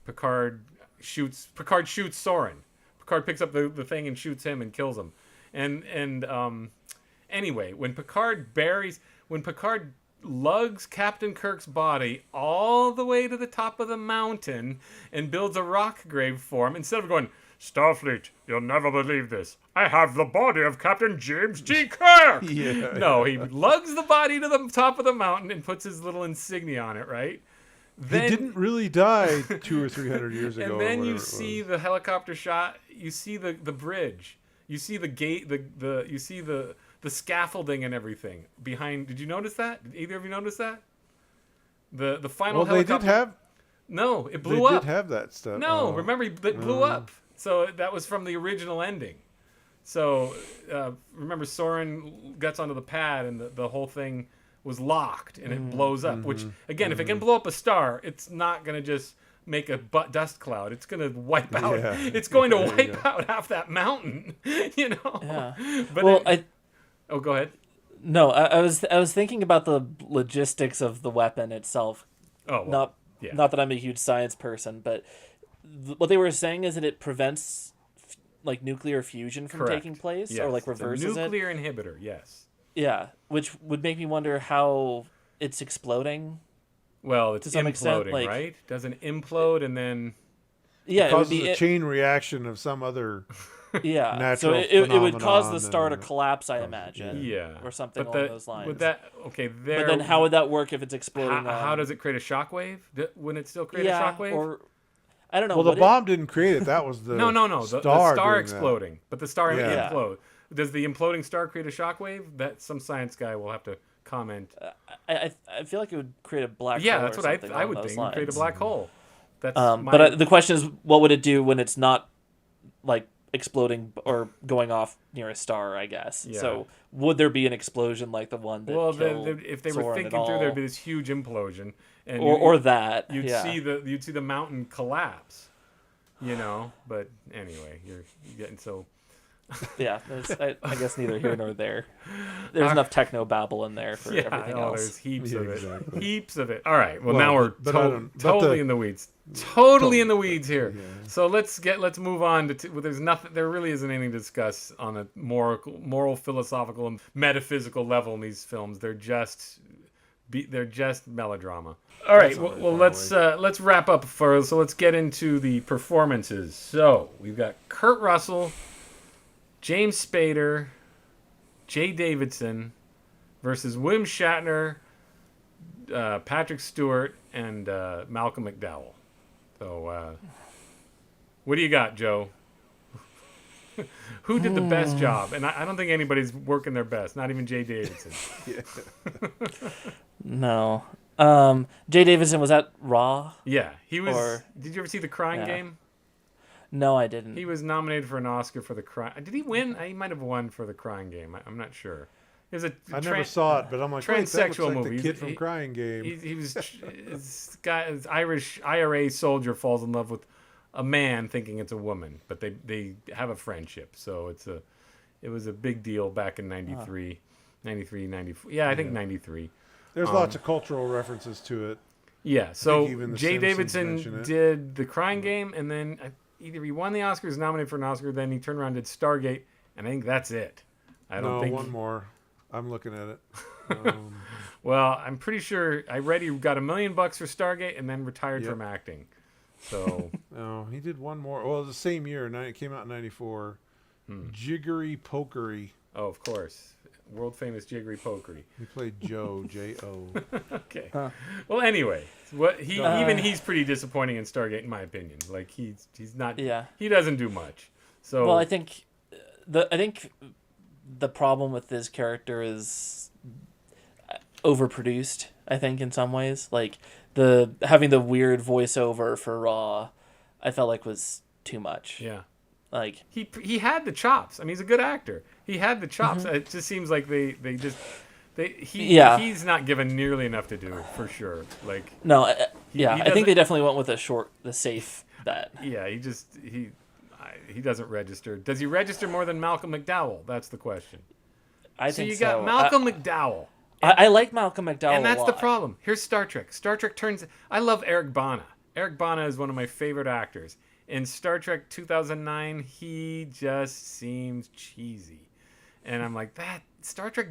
Picard shoots Soren. Picard picks up the thing and shoots him and kills him. And anyway, when Picard lugs Captain Kirk's body all the way to the top of the mountain and builds a rock grave for him, instead of going, Starfleet, you'll never believe this. I have the body of Captain James G. Kirk. No, he lugs the body to the top of the mountain and puts his little insignia on it, right? Then, he didn't really die 200 or 300 years ago. And then you see the helicopter shot. You see the bridge. You see the gate. You see the scaffolding and everything behind. Did you notice that? Did either of you notice that? The final helicopter. They did have. No, it blew up. They did have that stuff. No, remember it blew up. So that was from the original ending. So remember, Soren gets onto the pad, and the whole thing was locked, and it blows up. Which, again, if it can blow up a star, it's not going to just make a dust cloud. It's going to wipe out. Yeah. It's going to wipe out half that mountain. You know. Yeah. But go ahead. No, I was thinking about the logistics of the weapon itself. Oh, well, not that I'm a huge science person, but what they were saying is that it prevents like nuclear fusion from taking place, or like reverses it. It's a nuclear inhibitor, yes. Yeah, which would make me wonder how it's exploding. Well, it's imploding, like, right? Doesn't implode and then it causes a chain reaction of some other natural so it would cause the star to collapse, I imagine. Or something along those lines. Would that but then how would that work if it's exploding? How does it create a shockwave? Wouldn't it still create a shockwave? Or I don't know. Well, the bomb didn't create it. That was the no. The star exploding, but the star implode. Does the imploding star create a shockwave? That some science guy will have to comment. I feel like it would create a black hole. Yeah, that's what I would think. It would create a black hole. That's but the question is, what would it do when it's not like exploding or going off near a star? I guess. Yeah. So would there be an explosion like the one that killed if they were Soren thinking through, there'd be this huge implosion, and you'd see the mountain collapse. You know, but anyway, you're getting so. Yeah, I guess neither here nor there. There's enough techno babble in there for everything else. There's heaps of it. Exactly. Heaps of it. All right. Well, now we're totally in the weeds. Totally in the weeds here. Yeah. So let's move on to. There's nothing. There really isn't anything to discuss on a moral, philosophical, and metaphysical level in these films. They're just melodrama. All right. Well, let's wrap up first. So let's get into the performances. So we've got Kurt Russell, James Spader, Jaye Davidson versus William Shatner, Patrick Stewart, and Malcolm McDowell. So, what do you got, Joe? Who did the best job? And I don't think anybody's working their best. Not even Jaye Davidson. No. Jaye Davidson was at Raw. Yeah, he was. Did you ever see The Crying Game? No, I didn't. He was nominated for an Oscar for The Crying. Did he win? He might have won for The Crying Game. I'm not sure. It was I never saw it, but I'm like, transsexual like movie. The kid from Crying Game. He was this guy, this Irish IRA soldier falls in love with a man thinking it's a woman, but they have a friendship. So it was a big deal back in '93. 93, 94. Yeah, I think 93. There's lots of cultural references to it. Yeah, so even the Jaye Simpsons mention Davidson it. did The Crying Game, and then either he won the Oscar, was nominated for an Oscar, then he turned around and did Stargate, and I think that's it. I don't think one more. I'm looking at it. Well, I'm pretty sure I read he got $1 million for Stargate and then retired from acting. So No, he did one more. Well, the same year. It came out in 94. Jiggery Pokery. oh, of course, world famous Jiggery Pokery. He played Joe, J-O. Okay. Well, anyway, he's pretty disappointing in Stargate, in my opinion. Like he's not. Yeah. He doesn't do much. So Well, I think the problem with this character is overproduced. I think in some ways, like having the weird voiceover for Raw, I felt like was too much. yeah. Like He had the chops. I mean, he's a good actor. He had the chops. It just seems like he's not given nearly enough to do for sure. Like no, he I think they definitely went with the safe bet. yeah, he doesn't register. Does he register more than Malcolm McDowell? That's the question. I So think you got Malcolm McDowell. I like Malcolm McDowell, And that's a the lot. problem. Here's Star Trek. Star Trek turns. I love Eric Bana. Eric Bana is one of my favorite actors. In Star Trek 2009, he just seems cheesy. And I'm like, that Star Trek.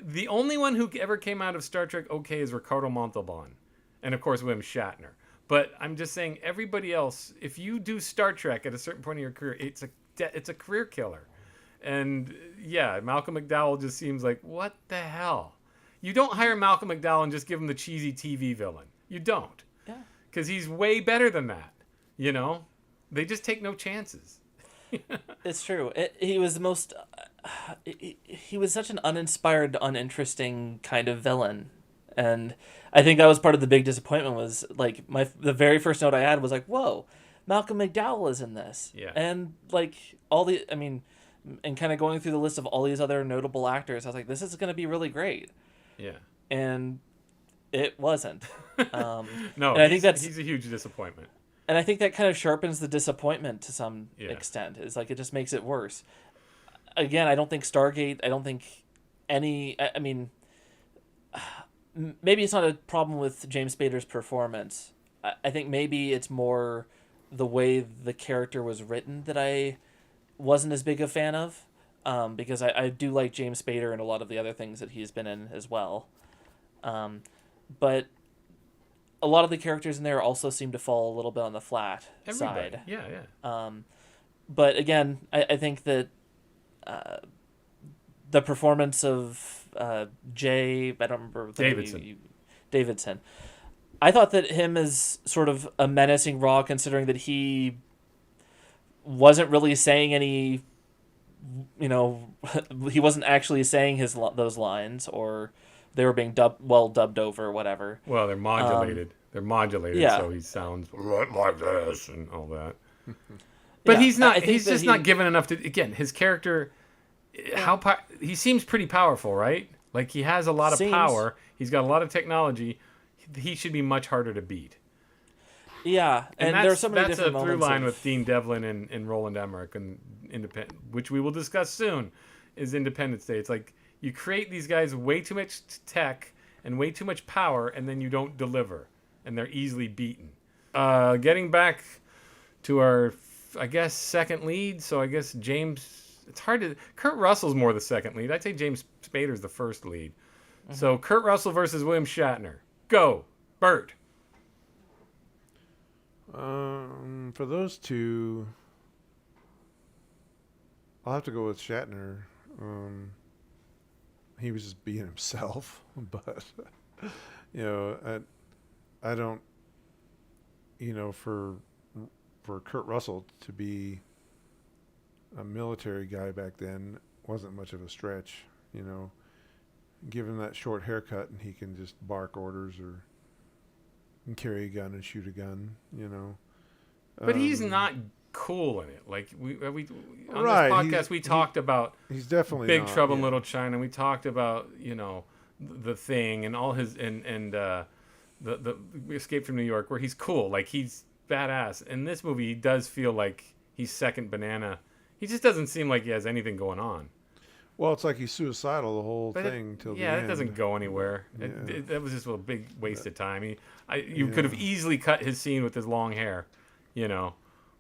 The only one who ever came out of Star Trek okay is Ricardo Montalban. And of course, William Shatner. But I'm just saying, everybody else, if you do Star Trek at a certain point in your career, it's a career killer. And yeah, Malcolm McDowell just seems like, what the hell? You don't hire Malcolm McDowell and just give him the cheesy TV villain. You don't. Yeah. Because he's way better than that. You know? They just take no chances. It's true. He was the most. He was such an uninspired, uninteresting kind of villain, and I think that was part of the big disappointment. Was like the very first note I had was like, "Whoa, Malcolm McDowell is in this," Yeah. and like and kind of going through the list of all these other notable actors, I was like, "This is going to be really great," Yeah. and it wasn't. No, and I think he's a huge disappointment. And I think that kind of sharpens the disappointment to some Yeah. extent. It's like it just makes it worse. Again, I don't think Stargate, I don't think I mean, maybe it's not a problem with James Spader's performance. I think maybe it's more the way the character was written that I wasn't as big a fan of. Because I do like James Spader and a lot of the other things that he's been in as well. But a lot of the characters in there also seem to fall a little bit on the flat side. Yeah. But again, I think that the performance of Jaye, I don't remember the Davidson. Davidson. I thought that him as sort of a menacing Raw, considering that he wasn't really saying any, he wasn't actually saying those lines, or they were being dubbed over or whatever. Well, they're modulated. Yeah. So he sounds like this and all that. But Yeah, he's not. I think He's that just not given enough to. Again, his character. He seems pretty powerful, right? Like he has a lot of power. He's got a lot of technology. He should be much harder to beat. Yeah, and there are so many different that's a through moments line with Dean Devlin and Roland Emmerich and Independent, which we will discuss soon, is Independence Day. It's like you create these guys way too much tech and way too much power, and then you don't deliver, and they're easily beaten. Getting back to our, I guess, second lead. So I guess James. It's hard to. Kurt Russell's more the second lead. I'd say James Spader's the first lead. Mm-hmm. So Kurt Russell versus William Shatner. Go, Bert. For those two, I'll have to go with Shatner. He was just being himself, but I don't. For Kurt Russell to be a military guy back then wasn't much of a stretch. Give him that short haircut and he can just bark orders or carry a gun and shoot a gun. But he's not cool in it. Like we on Right, this podcast we talked about he's definitely Big not, Trouble in yeah. Little China. We talked about the Thing and all his and the Escape from New York, where he's cool, like he's badass. In this movie, he does feel like he's second banana. He just doesn't seem like he has anything going on. Well, it's like he's suicidal the whole thing till the end. It doesn't go anywhere. Yeah. That was just a big waste of time. You could have easily cut his scene with his long hair,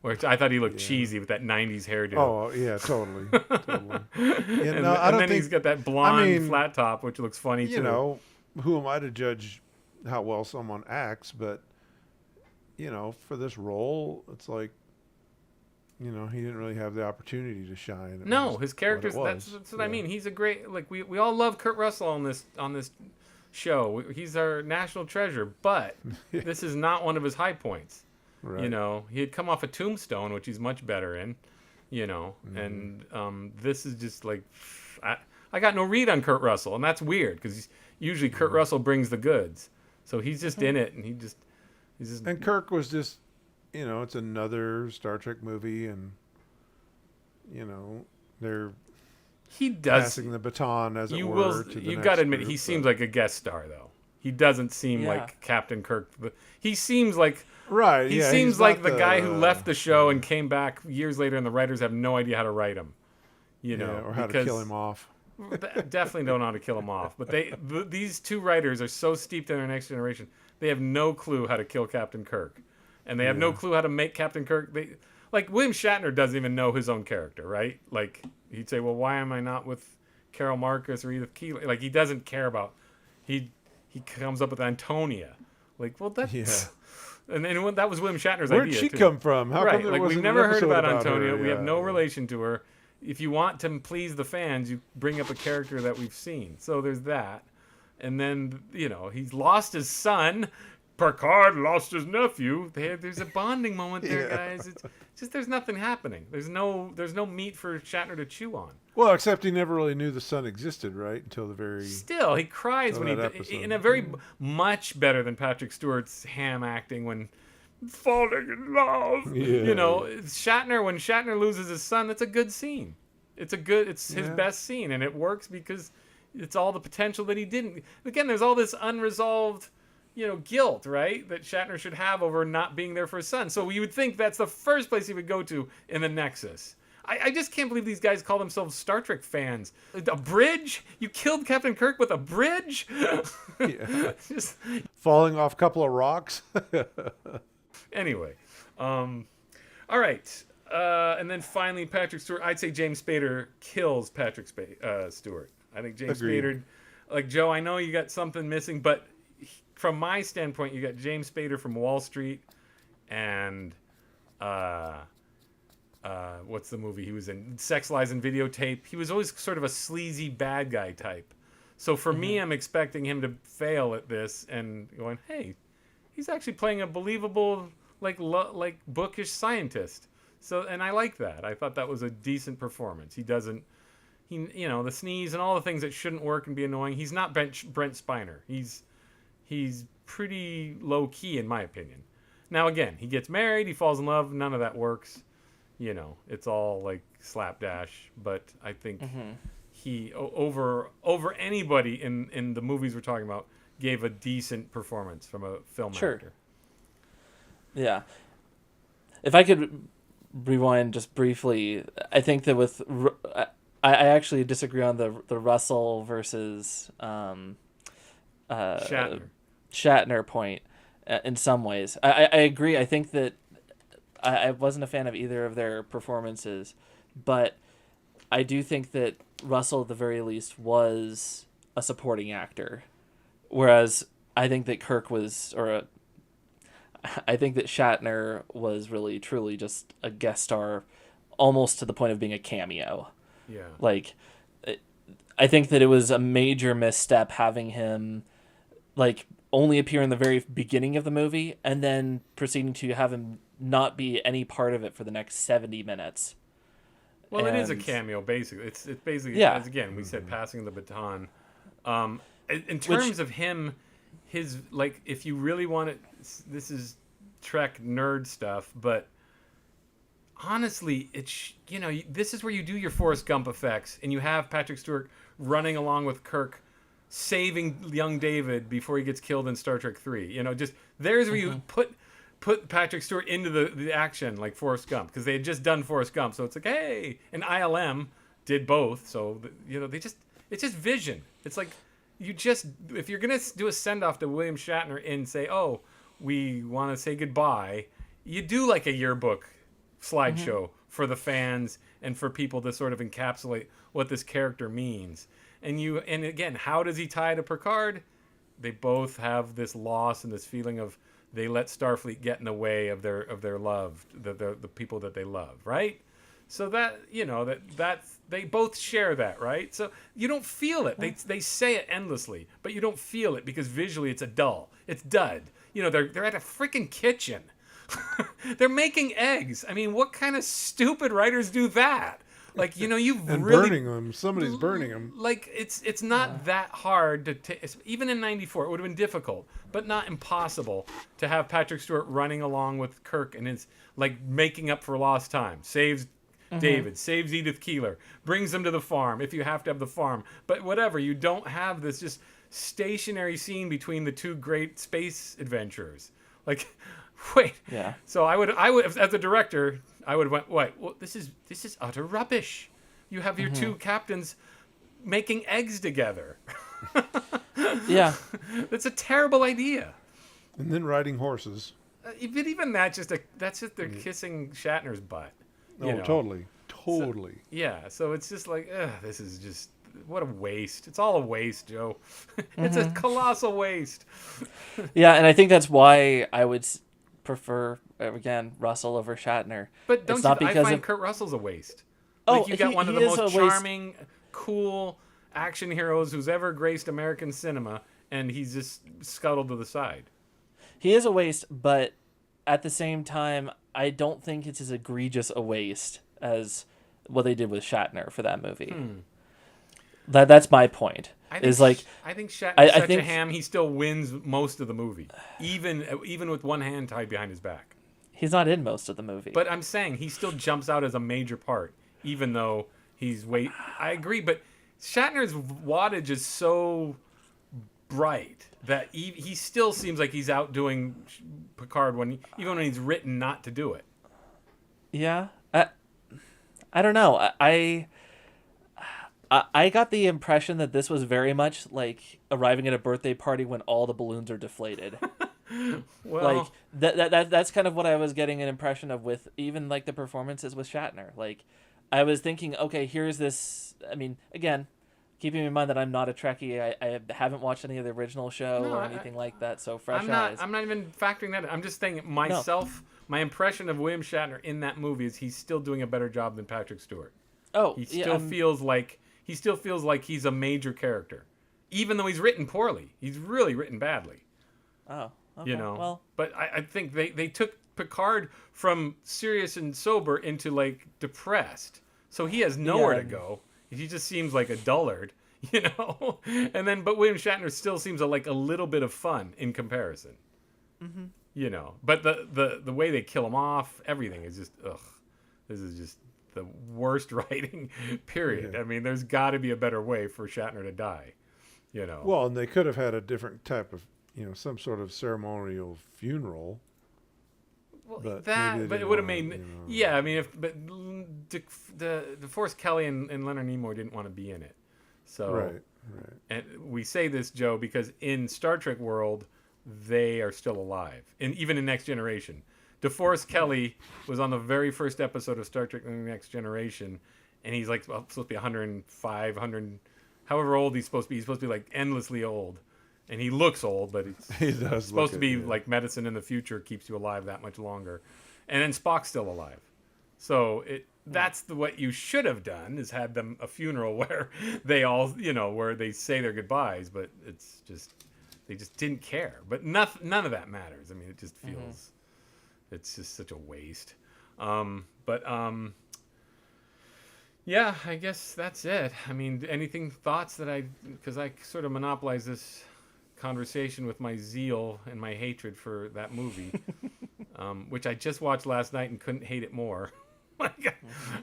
which I thought he looked cheesy with that 90s hairdo. Oh, yeah, totally. Totally. Yeah, and, no, I don't then think, he's got that blonde flat top, which looks funny too. Who am I to judge how well someone acts? But, for this role, it's like, he didn't really have the opportunity to shine. No, his character's, that's what I mean. He's a great, we all love Kurt Russell on this show. He's our national treasure, but this is not one of his high points. Right. He had come off a Tombstone, which he's much better in, and this is just like, I got no read on Kurt Russell, and that's weird because usually Kurt Russell brings the goods, so he's just in it, and he's just. And Kirk was just, it's another Star Trek movie, and they're passing the baton, as it were. You've got to admit, he seems like a guest star, though. He doesn't seem like Captain Kirk. He seems like. Right. He seems like the guy who left the show and came back years later, and the writers have no idea how to write him. Or how to kill him off. Definitely don't know how to kill him off. But these two writers are so steeped in their next generation, they have no clue how to kill Captain Kirk, and they have no clue how to make Captain Kirk. William Shatner doesn't even know his own character, right? Like he'd say, "Well, why am I not with Carol Marcus or Edith Keeley?" Like he doesn't care about. He comes up with Antonia. That's. Yeah. And that was William Shatner's idea. Where'd she come from? How come there we've never heard about Antonia. We have no relation to her. If you want to please the fans, you bring up a character that we've seen. So there's that. And then, he's lost his son. Picard lost his nephew. There's a bonding moment there, guys. It's just there's nothing happening. There's no meat for Shatner to chew on. Well, except he never really knew the son existed, right? Until the very... Still, he cries when in a very much better than Patrick Stewart's ham acting when falling in love. Yeah. Shatner, when Shatner loses his son, that's a good scene. It's his best scene, and it works because it's all the potential that he didn't. Again, there's all this unresolved, guilt, right? That Shatner should have over not being there for his son. So you would think that's the first place he would go to in the Nexus. I just can't believe these guys call themselves Star Trek fans. A bridge? You killed Captain Kirk with a bridge? Just falling off a couple of rocks. Anyway, all right. And then finally, Patrick Stewart. I'd say James Spader kills Patrick Stewart. I think James Spader, like Joe, I know you got something missing, but from my standpoint, you got James Spader from Wall Street and what's the movie he was in? Sex, Lies, and Videotape. He was always sort of a sleazy bad guy type. So for me, I'm expecting him to fail at this and going, hey, he's actually playing a believable, like bookish scientist. So, and I like that. I thought that was a decent performance. He doesn't, the sneeze and all the things that shouldn't work and be annoying. He's not Brent Spiner. He's pretty low key in my opinion. Now again, he gets married, he falls in love. None of that works. It's all like slapdash. But I think he over anybody in the movies we're talking about gave a decent performance from a film actor. Yeah. If I could rewind just briefly, I think that with I actually disagree on the Russell versus Shatner point in some ways. I agree. I think that I wasn't a fan of either of their performances, but I do think that Russell at the very least was a supporting actor, whereas I think that I think that Shatner was really truly just a guest star, almost to the point of being a cameo. Yeah. I think that it was a major misstep having him only appear in the very beginning of the movie and then proceeding to have him not be any part of it for the next 70 minutes. Well, it is a cameo, basically. It's basically, as again, we said, passing the baton. In terms of him, if you really want it, this is Trek nerd stuff, but honestly, this is where you do your Forrest Gump effects, and you have Patrick Stewart running along with Kirk, saving young David before he gets killed in Star Trek 3. There's where you put Patrick Stewart into the action like Forrest Gump, because they had just done Forrest Gump, so it's like, hey, an ILM did both. So it's just vision. It's like if you're gonna do a send off to William Shatner and say, oh, we want to say goodbye, you do like a yearbook slideshow for the fans and for people to sort of encapsulate what this character means. And again, how does he tie to Picard? They both have this loss and this feeling of they let Starfleet get in the way of their love, the people that they love, right? So that that's they both share that, right? So you don't feel it. They say it endlessly, but you don't feel it because visually it's it's dud. They're at a freaking kitchen. They're making eggs. I mean, what kind of stupid writers do that? Like, you've and really burning them. Somebody's burning them. Like, it's not that hard to take. Even in '94, it would have been difficult, but not impossible to have Patrick Stewart running along with Kirk and his making up for lost time. Saves David, saves Edith Keeler, brings them to the farm if you have to have the farm. But whatever, you don't have this just stationary scene between the two great space adventurers. Like, wait. Yeah. So I would as a director, I would have went, wait, well, this is utter rubbish. You have your two captains making eggs together. Yeah. That's a terrible idea. And then riding horses. But even that's just they're kissing Shatner's butt. Totally. So it's just like, this is just, what a waste. It's all a waste, Joe. It's a colossal waste. Yeah, and I think that's why I would prefer, again, Russell over Shatner. But don't it's not I because find Kurt Russell's a waste. Oh, you got one of the is most a waste. charming, cool action heroes who's ever graced American cinema, and he's just scuttled to the side. He is a waste, but at the same time, I don't think it's as egregious a waste as what they did with Shatner for that movie. That's my point. I think Shatner's such a ham. He still wins most of the movie, even with one hand tied behind his back. He's not in most of the movie. But I'm saying he still jumps out as a major part, even though he's I agree, but Shatner's wattage is so bright that he still seems like he's outdoing Picard even when he's written not to do it. Yeah, I don't know. I got the impression that this was very much like arriving at a birthday party when all the balloons are deflated. Well, that's kind of what I was getting an impression of with even like the performances with Shatner. Like, I was thinking, okay, here's this. I mean, again, keeping in mind that I'm not a Trekkie, I haven't watched any of the original show or anything like that. So fresh eyes. I'm not even factoring that in. I'm just saying myself. My impression of William Shatner in that movie is he's still doing a better job than Patrick Stewart. Oh, he still feels like he's a major character, even though he's written poorly. He's really written badly. Oh, okay. Well, but I think they took Picard from serious and sober into like depressed, so he has nowhere to go. He just seems like a dullard, but William Shatner still seems like a little bit of fun in comparison. But the way they kill him off, everything is just this is just the worst writing, period. Yeah. I mean, there's got to be a better way for Shatner to die, Well, and they could have had a different type of, some sort of ceremonial funeral. Well, but it would have made, yeah. I mean, the Force Kelly and Leonard Nimoy didn't want to be in it, so right. And we say this, Joe, because in Star Trek world, they are still alive, and even in Next Generation. DeForest Kelly was on the very first episode of Star Trek: The Next Generation, and he's like supposed to be 105, 100, however old he's supposed to be. He's supposed to be like endlessly old, and he looks old, but he does supposed to be like medicine in the future keeps you alive that much longer. And then Spock's still alive, so that's what you should have done, is had them a funeral where they all where they say their goodbyes, but it's just they just didn't care. But none of that matters. I mean, it just feels. It's just such a waste. Yeah, I guess that's it. I mean, thoughts because I sort of monopolize this conversation with my zeal and my hatred for that movie, which I just watched last night and couldn't hate it more.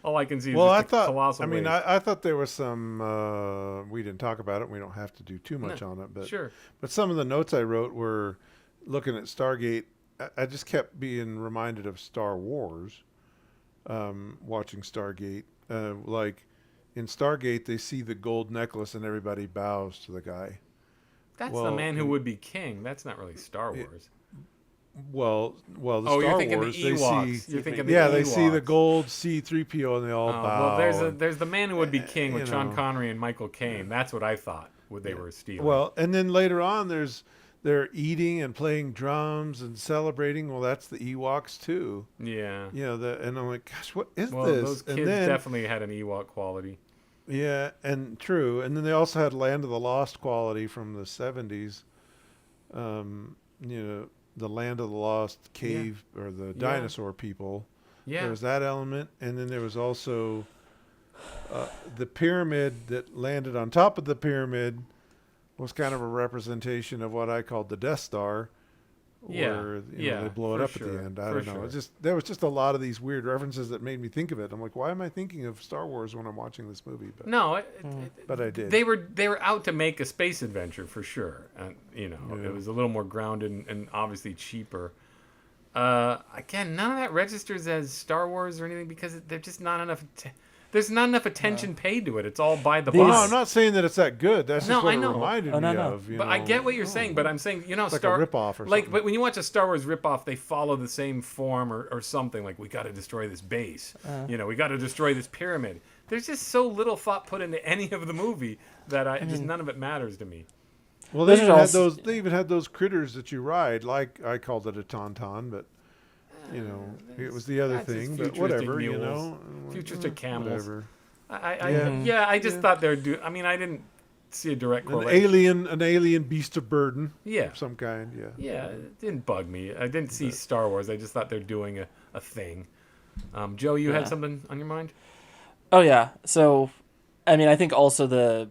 All I can see is colossal waste. I thought there was some, we didn't talk about it. We don't have to do too much on it, but sure. But some of the notes I wrote were looking at Stargate. I just kept being reminded of Star Wars, watching Stargate. in Stargate they see the gold necklace and everybody bows to the guy. That's the man who would be king. That's not really Star Wars. Well, the you're Star thinking Wars, the they Ewoks. see, You're thinking the yeah, Ewoks. they see the gold C-3PO and they all bow. Well, there's the man who would be king with Sean know. Connery and Michael Caine. That's what I thought they were stealing. Well, and then later on, they're eating and playing drums and celebrating. Well, that's the Ewoks too. Yeah. And I'm like, gosh, what is Well, this? those kids and then, definitely had an Ewok quality. Yeah, and true. And then they also had Land of the Lost quality from the 70s. The Land of the Lost cave or the dinosaur people. Yeah. There was that element. And then there was also the pyramid that landed on top of the pyramid was kind of a representation of what I called the Death Star. Where they blow it up at the end. I don't know. There was just a lot of these weird references that made me think of it. I'm like, why am I thinking of Star Wars when I'm watching this movie? But no, but I did. They were out to make a space adventure for sure. And it was a little more grounded and obviously cheaper. Again, none of that registers as Star Wars or anything because there's just not enough. There's not enough attention paid to it. It's all by the No, by. I'm not saying that it's that good. That's just what it reminded me of. But I get what you're saying. But I'm saying, it's like a ripoff or something. But when you watch a Star Wars ripoff, they follow the same form or something. Like, we got to destroy this base. We got to destroy this pyramid. There's just so little thought put into any of the movie that just none of it matters to me. Well, they even had those critters that you ride. Like I called it a tauntaun, but it was the other thing. But whatever, mules. Futuristic camels. Whatever. I just thought they would do. I mean, I didn't see a direct correlation. An alien beast of burden. Yeah. Of some kind. Yeah. Yeah, it didn't bug me. I didn't see Star Wars. I just thought they're doing a thing. Joe, you had something on your mind? Oh yeah. So, I mean, I think also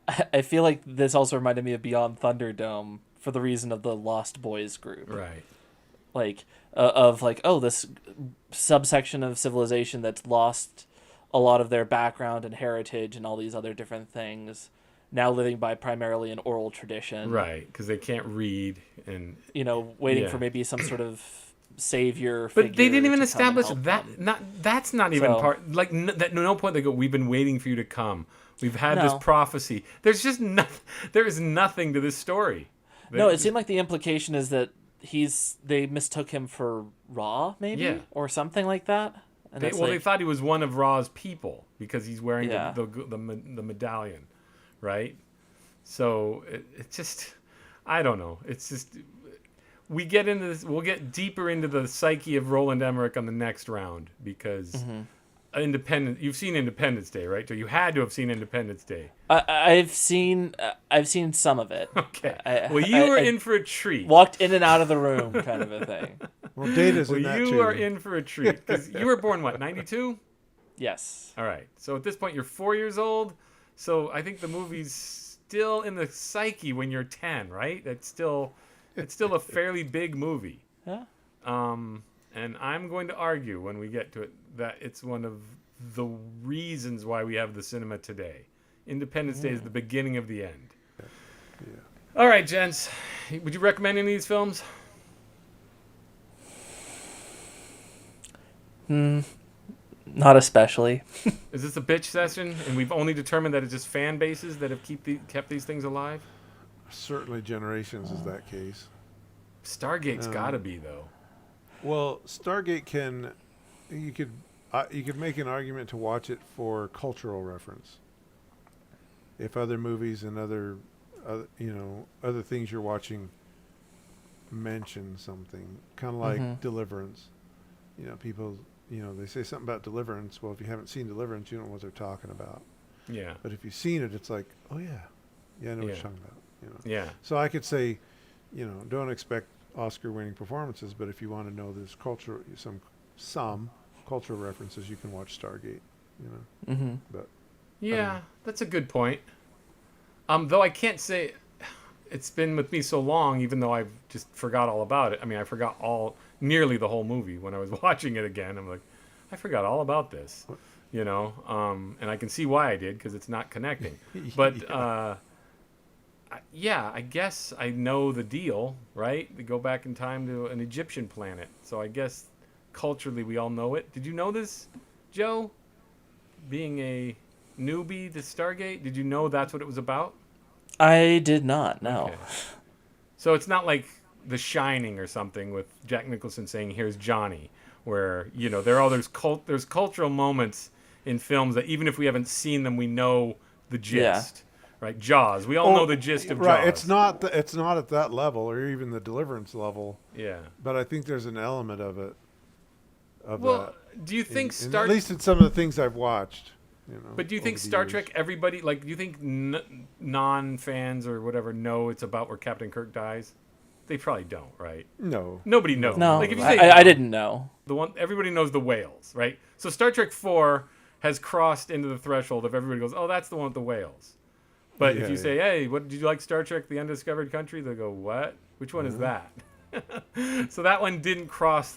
I feel like this also reminded me of Beyond Thunderdome for the reason of the Lost Boys group. Right. This subsection of civilization that's lost a lot of their background and heritage and all these other different things, now living by primarily an oral tradition. Right, because they can't read and waiting for maybe some sort of savior. But they didn't even establish that. That's not even part. Like at no point they go, "We've been waiting for you to come. We've had this prophecy." There's just nothing. There is nothing to this story. It seemed like the implication is that they mistook him for Ra, maybe, or something like that. And they thought he was one of Ra's people because he's wearing the medallion, right? So it just, I don't know. It's just, we get into this. We'll get deeper into the psyche of Roland Emmerich on the next round because You've seen Independence Day, right? So you had to have seen Independence Day. I've seen some of it. Okay. You were in for a treat. Walked in and out of the room, kind of a thing. Well, Data's in that too. You are in for a treat because you were born 92? Yes. All right. So at this point, you're 4 years old. So I think the movie's still in the psyche when you're 10, right? It's still a fairly big movie. Yeah. And I'm going to argue when we get to it that it's one of the reasons why we have the cinema today. Independence Day is the beginning of the end. Yeah. All right, gents. Would you recommend any of these films? Not especially. Is this a bitch session and we've only determined that it's just fan bases that have kept these things alive? Certainly Generations is that case. Stargate's got to be, though. Well, Stargate you could make an argument to watch it for cultural reference. If other movies and other things you're watching mention something, kind of like Deliverance. People, they say something about Deliverance. Well, if you haven't seen Deliverance, you don't know what they're talking about. Yeah. But if you've seen it, it's like, oh yeah, I know what you're talking about. Yeah. So I could say, don't expect Oscar-winning performances, but if you want to know this culture, some cultural references, you can watch Stargate. But that's a good point. Though I can't say it's been with me so long, even though I've just forgot all about it. I mean, I forgot nearly the whole movie when I was watching it again. I'm like, I forgot all about this, and I can see why I did because it's not connecting. But I guess I know the deal, right? They go back in time to an Egyptian planet. So I guess culturally we all know it. Did you know this, Joe? being a newbie to Stargate, did you know that's what it was about? I did not, no. Okay. So it's not like The Shining or something with Jack Nicholson saying, "Here's Johnny," where, you know, there's cultural moments in films that even if we haven't seen them, we know the gist. Right? Jaws. We all know the gist of Jaws. Right. It's not at that level or even the Deliverance level. Yeah. But I think there's an element of it. Do you think at least in some of the things I've watched. You know, but do you think Star Trek, everybody, like, do you think non-fans or whatever know it's about where Captain Kirk dies? They probably don't, right? No. Nobody knows. No, Like, if you say, I didn't know. Everybody knows the whales, right? So Star Trek 4 has crossed into the threshold of everybody goes, oh, that's the one with the whales. But if you say, hey, did you like Star Trek The Undiscovered Country? They go, what? Which one is that? So that one didn't cross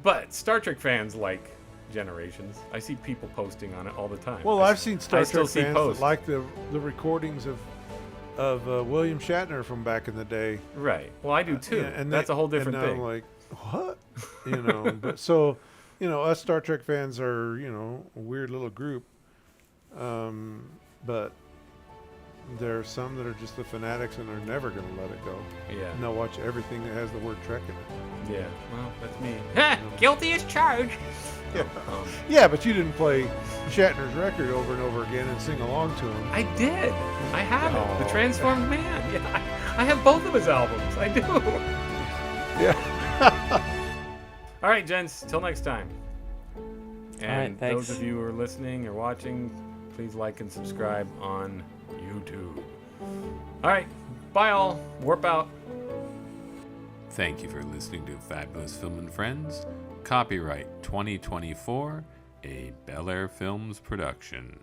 but Star Trek fans like Generations. I see people posting on it all the time. Well, I've seen Star Trek fans posts. that like the recordings of William Shatner from back in the day. Right. Well, I do too. And that's a whole different thing. I'm like, what? You know, but so, you know, us Star Trek fans are, you know, a weird little group. But there are some that are just the fanatics and are never going to let it go. Yeah. And they'll watch everything that has the word Trek in it. Yeah. Well, that's me. Guilty as charged. Yeah. Yeah, but you didn't play Shatner's record over and over again and sing along to him. I did. I have it. The Transformed Man. Yeah. I have both of his albums. I do. Yeah. All right, gents. Till next time. And right, thanks. those of you who are listening or watching, please like and subscribe on YouTube. All right. Bye, all. Warp out. Thank you for listening to Fabulous Film and Friends. Copyright 2024, a Bel Air Films production.